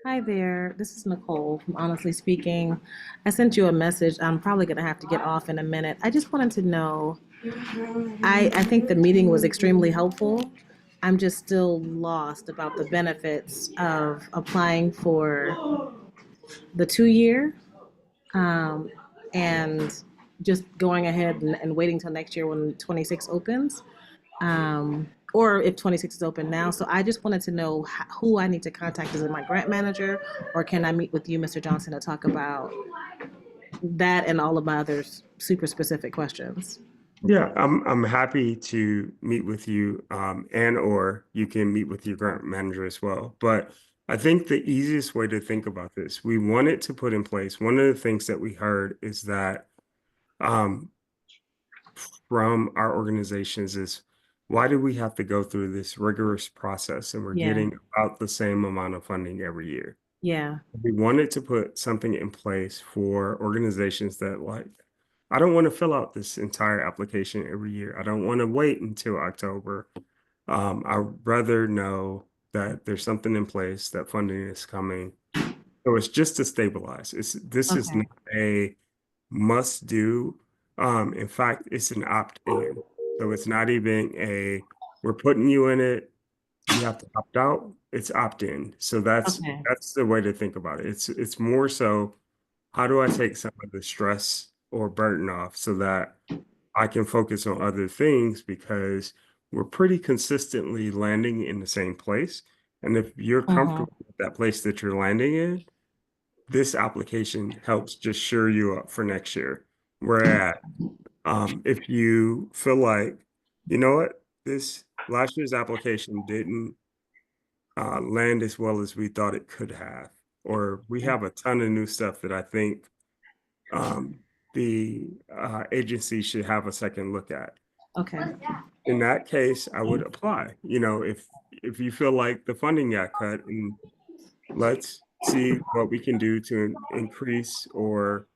Hi there, this is Nicole from Honestly Speaking. I sent you a message. I'm probably going to have to get off in a minute. I just wanted to know, I think the meeting was extremely helpful. I'm just still lost about the benefits of applying for the 2-year and just going ahead and waiting till next year when 26 opens. Or if 26 is open now. So I just wanted to know who I need to contact. Is it my grant manager, or can I meet with you, Mr. Johnson, to talk about that and all of my other super specific questions? Yeah, I'm happy to meet with you, and or you can meet with your grant manager as well. But I think the easiest way to think about this, we wanted to put in place, one of the things that we heard is that from our organizations is, why do we have to go through this rigorous process and we're getting about the same amount of funding every year? Yeah. We wanted to put something in place for organizations that, like, I don't want to fill out this entire application every year. I don't want to wait until October. I'd rather know that there's something in place, that funding is coming. So it's just to stabilize. This is not a must do. In fact, it's an opt-in. So it's not even we're putting you in it, you have to opt out. It's opt-in. So that's the way to think about it. It's more so, how do I take some of the stress or burden off so that I can focus on other things, because we're pretty consistently landing in the same place. And if you're comfortable with that place that you're landing in, this application helps just shore you up for next year. Whereas if you feel like, you know what, this last year's application didn't land as well as we thought it could have, or we have a ton of new stuff that I think the agency should have a second look at. Okay. In that case, I would apply. You know, if you feel like the funding got cut, and let's see what we can do to increase or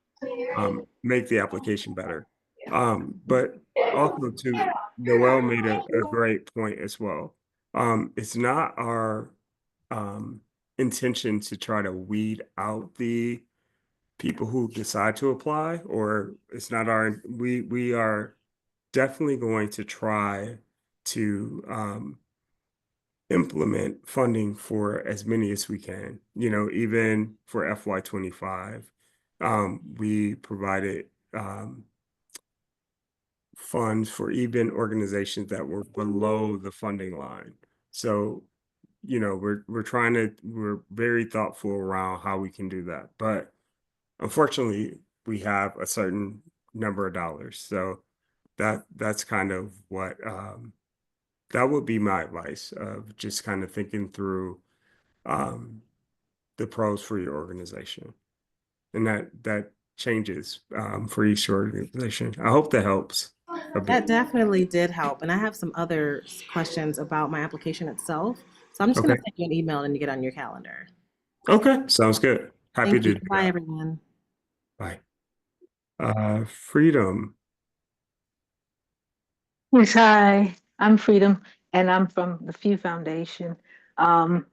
make the application better. But also, too, Noel made a great point as well. It's not our intention to try to weed out the people who decide to apply, or it's not we are definitely going to try to implement funding for as many as we can. You know, even for FY25, we provided funds for even organizations that were below the funding line. So, you know, we're very thoughtful around how we can do that. But unfortunately, we have a certain number of dollars. So that's kind of what that would be my advice, of just kind of thinking through the pros for your organization. And that changes for each organization. I hope that helps a bit. That definitely did help. And I have some other questions about my application itself. So I'm just Okay. gonna send you an email and you get on your calendar. Okay. Sounds good. Happy Thank to you. do Bye, that. everyone. Bye. Freedom. Yes, hi, I'm Freedom, and I'm from the Few Foundation.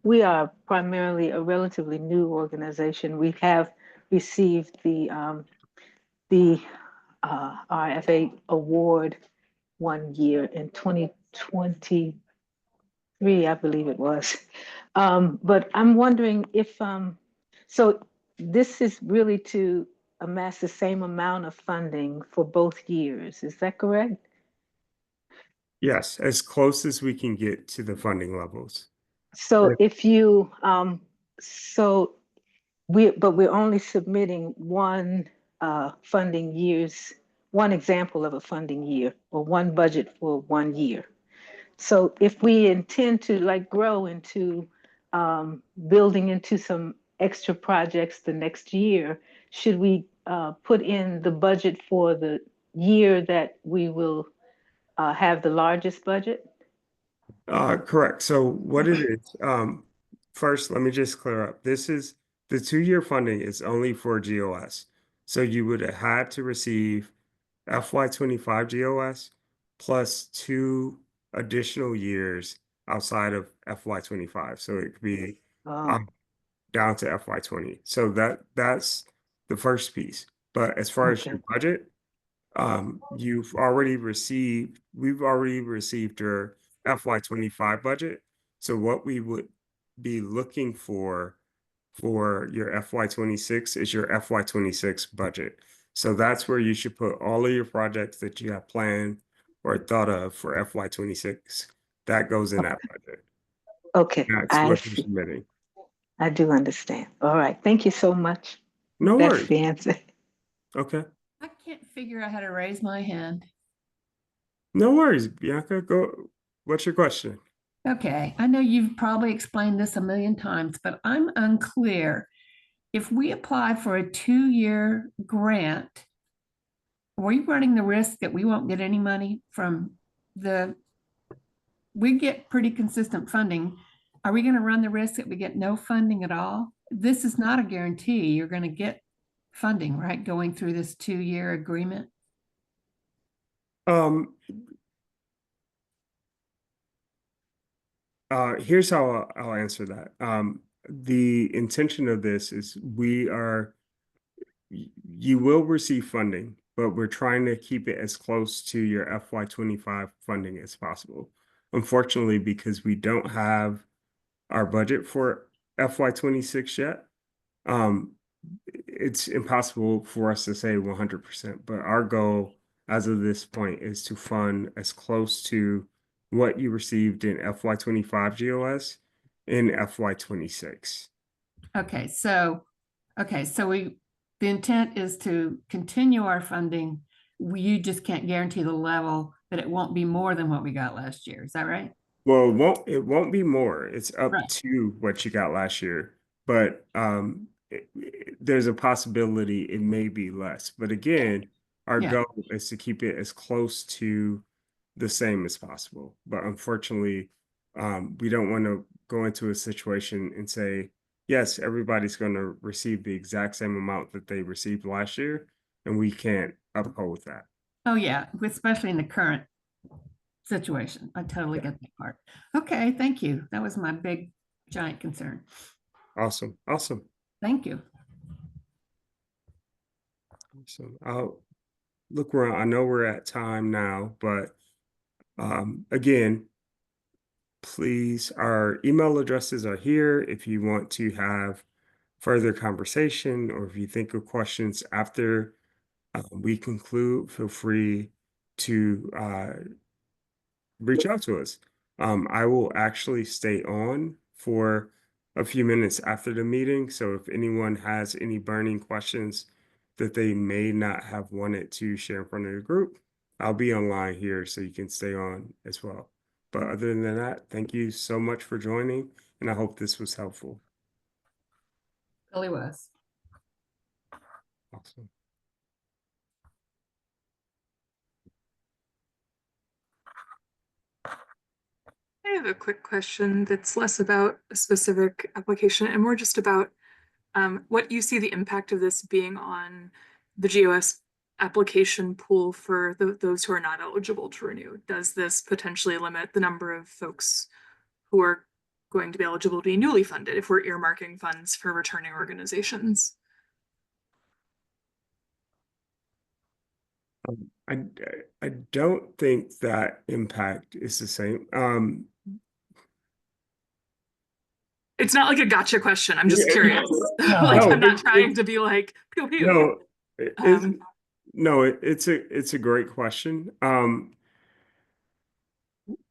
We are primarily a relatively new organization. We have received the RFA award 1 year in 2023, I believe it was. But I'm wondering if so this is really to amass the same amount of funding for both years. Is that correct? Yes, as close as we can get to the funding levels. So if you, so we're only submitting one funding years, one example of a funding year or one budget for 1 year. So if we intend to like grow into building into some extra projects the next year, should we put in the budget for the year that we will have the largest budget? Correct. So what it is, first, let me just clear up. This is the 2-year funding is only for GOS. So you would have had to receive FY25 GOS plus 2 additional years outside of FY25. So it could be Oh, down to FY20. So that's the first piece. But as far as okay. your budget, we've already received your FY25 budget. So what we would be looking for your FY26 is your FY26 budget. So that's where you should put all of your projects that you have planned or thought of for FY26. That goes in that budget. Okay, That's I what you're see. submitting. I do understand. All right. Thank you so much. No That's worries. the answer. Okay. I can't figure out how to raise my hand. No worries, Bianca. Go. What's your question? Okay, I know you've probably explained this a million times, but I'm unclear. If we apply for a 2-year grant, are we running the risk that we won't get any money from we get pretty consistent funding. Are we going to run the risk that we get no funding at all? This is not a guarantee. You're going to get funding, right? Going through this 2-year agreement. Here's how I'll answer that. The intention of this is you will receive funding, but we're trying to keep it as close to your FY25 funding as possible. Unfortunately, because we don't have our budget for FY26 yet, it's impossible for us to say 100%, but our goal as of this point is to fund as close to what you received in FY25 GOS in FY26. Okay, so the intent is to continue our funding. You just can't guarantee the level, that it won't be more than what we got last year. Is that right? Well, it won't be more. It's up Right. to what you got last year, but there's a possibility it may be less. But again, our Yeah. goal is to keep it as close to the same as possible. But unfortunately, we don't want to go into a situation and say, yes, everybody's going to receive the exact same amount that they received last year, and we can't uphold that. Oh, yeah, especially in the current situation. I totally get that part. Okay, thank you. That was my big, giant concern. Awesome. Thank you. So I'll look around. I know we're at time now, but again, please, our email addresses are here if you want to have further conversation or if you think of questions after we conclude, feel free to reach out to us. I will actually stay on for a few minutes after the meeting. So if anyone has any burning questions that they may not have wanted to share in front of the group, I'll be online here so you can stay on as well. But other than that, thank you so much for joining, and I hope this was helpful. Really was. Awesome. have a quick question that's less about a specific application and more just about what you see the impact of this being on the GOS application pool for those who are not eligible to renew. Does this potentially limit the number of folks who are going to be eligible to be newly funded if we're earmarking funds for returning organizations? I don't think that impact is the same. It's not like a gotcha question. I'm just Yeah, curious. yeah. Like No, I'm not trying to be like pew pew. It's a great question.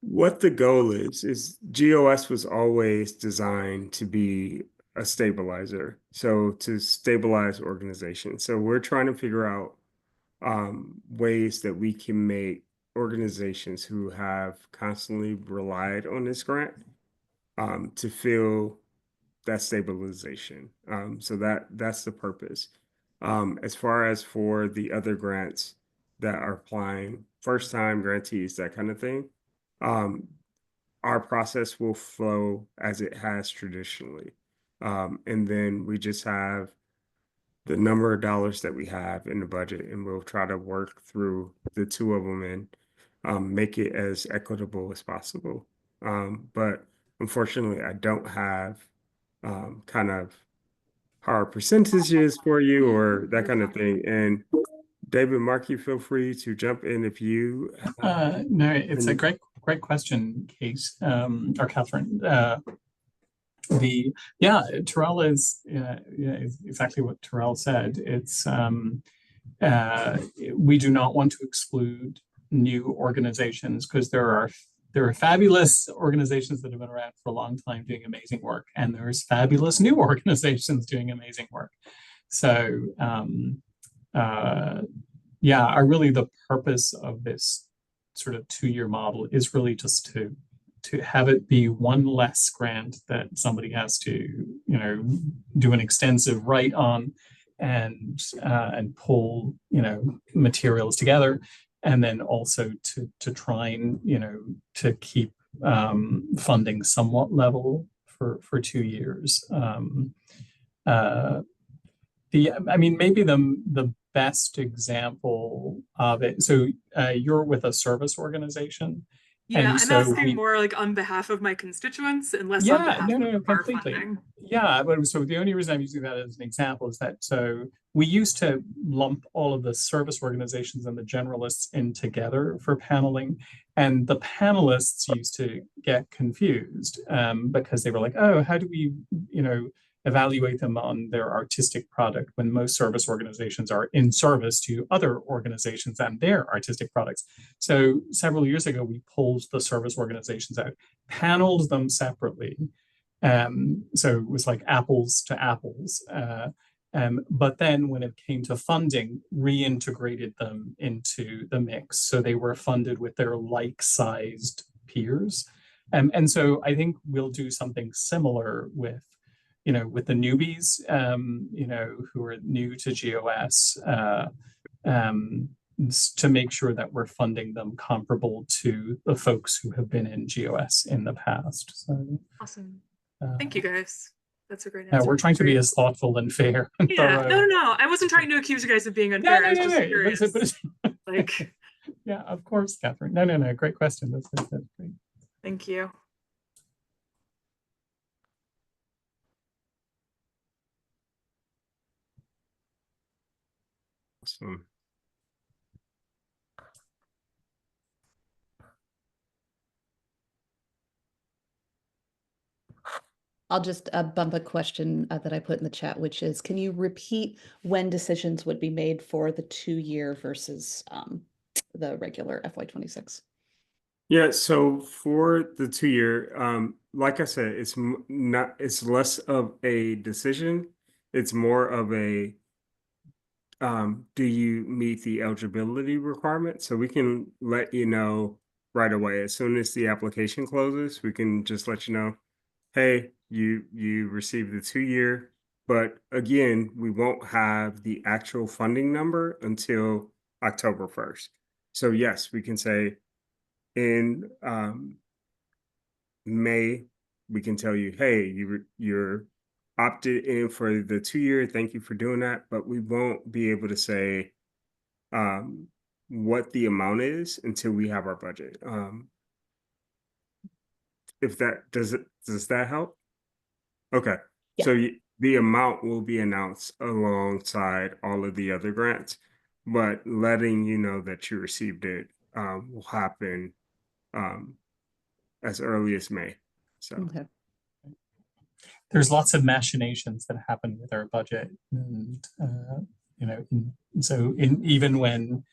What the goal is GOS was always designed to be a stabilizer, so to stabilize organizations. So we're trying to figure out ways that we can make organizations who have constantly relied on this grant to feel that stabilization. So that's the purpose. As far as for the other grants that are applying, first time grantees, that kind of thing, our process will flow as it has traditionally. And then we just have the number of dollars that we have in the budget, and we'll try to work through the two of them and make it as equitable as possible. But unfortunately, I don't have kind of hard percentages for you or that kind of thing. And David, Mark, you feel free to jump in if you. No, it's a great question, Kate, or Catherine. Terrell is exactly what Terrell said. It's we do not want to exclude new organizations because there are fabulous organizations that have been around for a long time doing amazing work, and there's fabulous new organizations doing amazing work. So really the purpose of this sort of 2-year model is really just to have it be one less grant that somebody has to, do an extensive write on and pull, materials together. And then also to try and, to keep funding somewhat level for 2 years. Maybe the best example of it. So you're with a service organization. Yeah, and I'm so asking more like on behalf of my constituents and less on behalf of our completely. funding. Yeah, but so the only reason I'm using that as an example is that so we used to lump all of the service organizations and the generalists in together for paneling, and the panelists used to get confused because they were like, oh, how do we, evaluate them on their artistic product when most service organizations are in service to other organizations and their artistic products. So several years ago, we pulled the service organizations out, paneled them separately. So it was like apples to apples. But then when it came to funding, reintegrated them into the mix. So they were funded with their like-sized peers. And so I think we'll do something similar with with the newbies, who are new to GOS, to make sure that we're funding them comparable to the folks who have been in GOS in the past. So, awesome. Thank you, guys. That's a great answer. We're trying to be as thoughtful and fair. And yeah, no. I wasn't trying to accuse you guys of being unfair. I was just curious. Like, yeah, of course, Catherine. No. Great question. That's great. Thank you. Awesome. I'll just bump a question that I put in the chat, which is, can you repeat when decisions would be made for the 2-year versus the regular FY26? Yeah, so for the 2-year, like I said, it's less of a decision. It's more of a do you meet the eligibility requirement? So we can let you know right away. As soon as the application closes, we can just let you know, hey, you received the 2-year, but again, we won't have the actual funding number until October 1st. So yes, we can say in May, we can tell you, hey, you're opted in for the 2 year. Thank you for doing that. But we won't be able to say what the amount is until we have our budget. If that does that help? Okay. Yeah. So the amount will be announced alongside all of the other grants, but letting you know that you received it will happen as early as May. So Okay. There's lots of machinations that happen with our budget, and you know, even when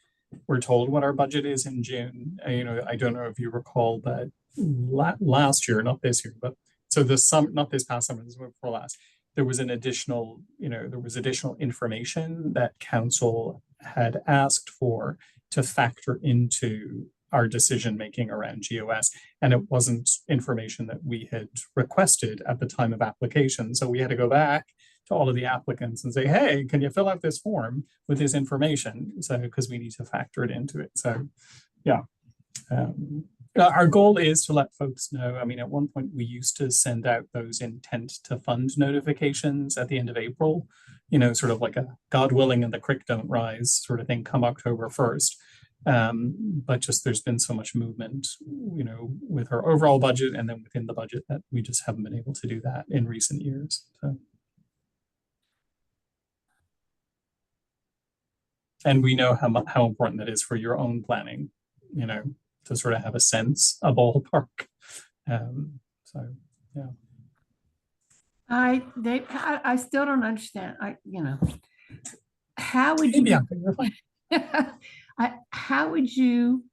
we're told what our budget is in June, you know, I don't know if you recall, but last year, not this year, but so not this past summer, this was before last, there was an additional, you know, there was additional information that council had asked for to factor into our decision making around GOS, and it wasn't information that we had requested at the time of application. So we had to go back to all of the applicants and say, hey, can you fill out this form with this information? So because we need to factor it into it. So yeah. Our goal is to let folks know. I mean, at one point we used to send out those intent to fund notifications at the end of April, you know, sort of like a God willing and the creek don't rise sort of thing come October 1st. But just there's been so much movement, you know, with our overall budget and then within the budget that we just haven't been able to do that in recent years. So. And we know how important that is for your own planning, you know, to sort of have a sense, a ballpark. So yeah. I still don't understand. How would you? How would you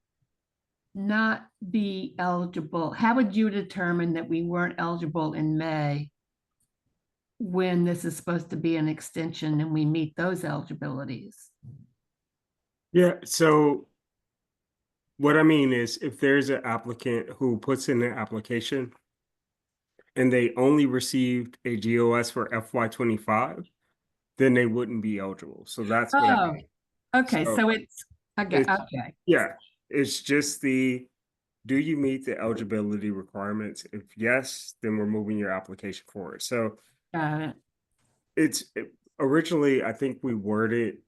not be eligible? How would you determine that we weren't eligible in May when this is supposed to be an extension and we meet those eligibilities? yeah, so what I mean is if there's an applicant who puts in an application and they only received a GOS for FY25, then they wouldn't be eligible. So that's what I mean. Okay, so it's okay. Yeah, it's just do you meet the eligibility requirements? If yes, then we're moving your application forward. So got it. Originally, I think we worded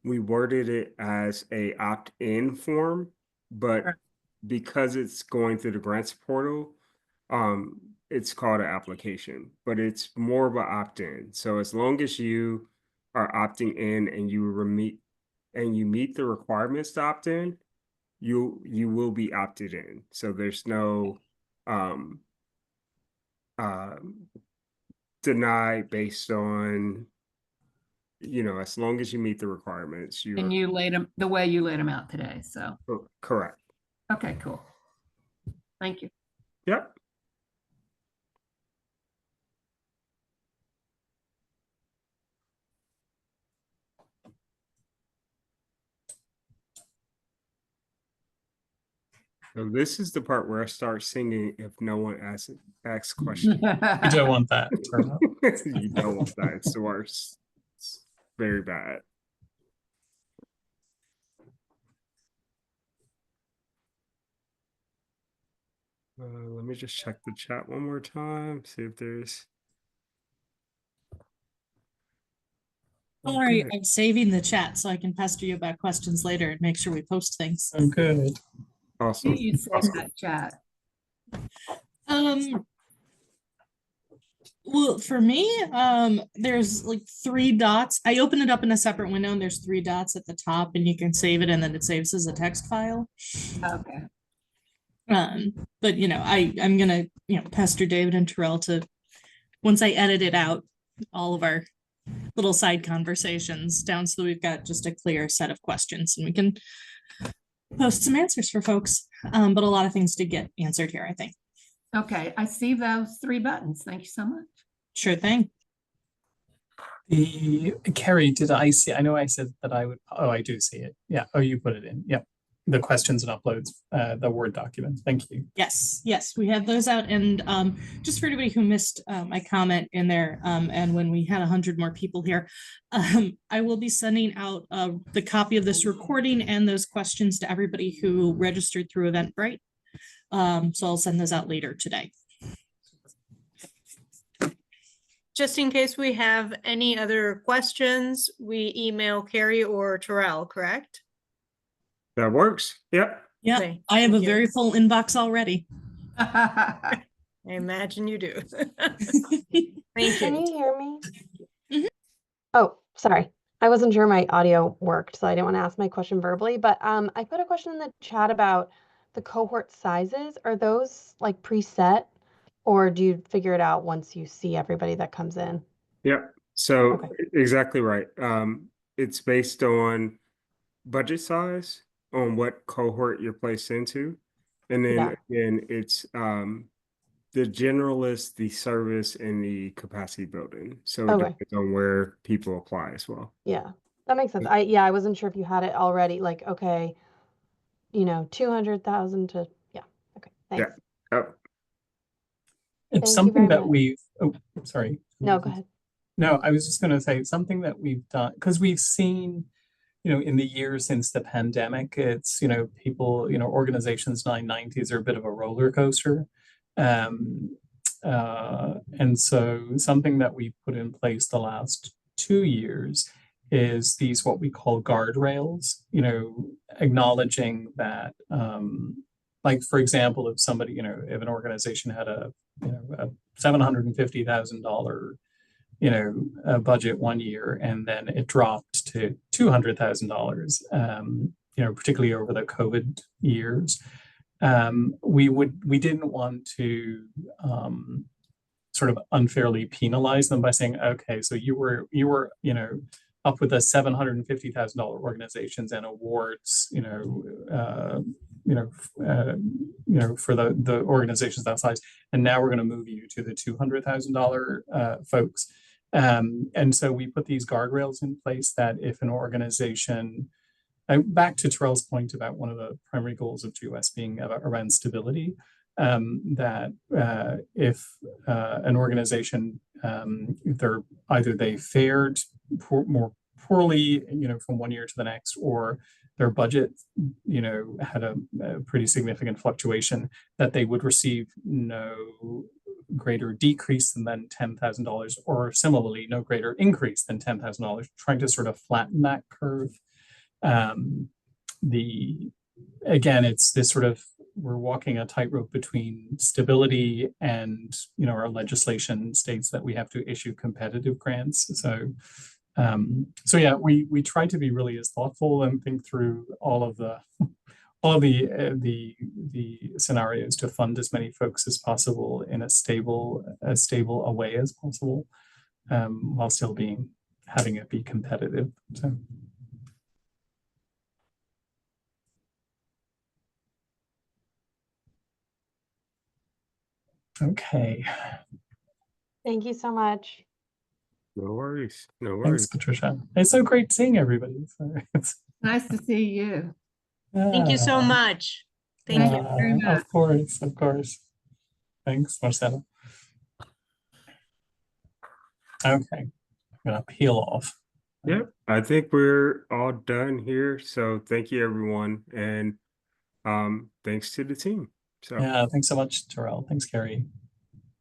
it as a opt-in form, but because it's going through the grants portal, it's called an application, but it's more of an opt-in. So as long as you are opting in and you meet the requirements to opt in, you will be opted in. So there's no deny based on, you know, as long as you meet the requirements. And you laid them the way you laid them out today. So correct. Okay, cool. Thank you. Yep. So this is the part where I start singing if no one asks questions. You don't want that. You don't want that. It's the worst. It's very bad. Let me just check the chat one more time, see if there's. Don't worry, I'm saving the chat so I can pester you about questions later and make sure we post things. Oh, good. Awesome. You said that chat. Well, for me, there's like 3 dots. I open it up in a separate window and there's 3 dots at the top and you can save it and then it saves as a text file. Okay. But you know, I'm gonna, you know, pester David and Terrell to, once I edit it out, all of our little side conversations down so we've got just a clear set of questions and we can post some answers for folks. But a lot of things did get answered here, I think. Okay, I see those 3 buttons. Thank you so much. Sure thing. Carrie, did I see? I know I said that I would. Oh, I do see it. Yeah. Oh, you put it in. Yep. The questions and uploads, the Word document. Thank you. Yes, we had those out. And just for anybody who missed my comment in there, and when we had 100 more people here, I will be sending out the copy of this recording and those questions to everybody who registered through Eventbrite. So I'll send those out later today. Just in case we have any other questions, we email Carrie or Terrell, correct? That works. Yep. Yeah, Okay, I have a thank you. very full inbox already. I imagine you do. Thank Can you. you hear me? Mhm. Oh, sorry. I wasn't sure my audio worked, so I didn't want to ask my question verbally, but I put a question in the chat about the cohort sizes. Are those like preset, or do you figure it out once you see everybody that comes in? Yep. So Okay. exactly right. It's based on budget size, on what cohort you're placed into. And then Yeah. again, it's the generalist, the service, and the capacity building. So it Okay. depends on where people apply as well. Yeah, that makes sense. I wasn't sure if you had it already, like, okay, 200,000 to, yeah. Okay, Yeah. thanks. Oh, Thank It's you something very that much. we've, oh, sorry. No, go ahead. No, I was just going to say something that we've done, because we've seen, in the years since the pandemic, it's, people, organizations 990s are a bit of a roller coaster. And so something that we put in place the last 2 years is these, what we call guardrails, acknowledging that, like, for example, if somebody, if an organization had a $750,000 budget one year, and then it dropped to $200,000, particularly over the COVID years. We didn't want to sort of unfairly penalize them by saying, okay, so you were up with the $750,000 organizations and awards, for the organizations that size, and now we're going to move you to the $200,000 folks. And so we put these guardrails in place that if an organization, back to Terrell's point about one of the primary goals of GOS being around stability, that if an organization, either they fared more poorly, from one year to the next, or their budget, had a pretty significant fluctuation, that they would receive no greater decrease than $10,000, or similarly, no greater increase than $10,000, trying to sort of flatten that curve. Again, it's this sort of, we're walking a tightrope between stability and, our legislation states that we have to issue competitive grants. So yeah, we try to be really as thoughtful and think through all of the scenarios to fund as many folks as possible in as stable a way as possible, while still having it be competitive. So. Okay. Thank you so much. no worries. No Thanks, worries. Patricia. It's so great seeing everybody. So Nice to see you. Thank you so much. Thank you very much. Of course, of course. Thanks, Marcella. Okay, I'm gonna peel off. Yep. I think we're all done here. So thank you, everyone. And thanks to the team. So Yeah, thanks so much, Terrell. Thanks, Carrie.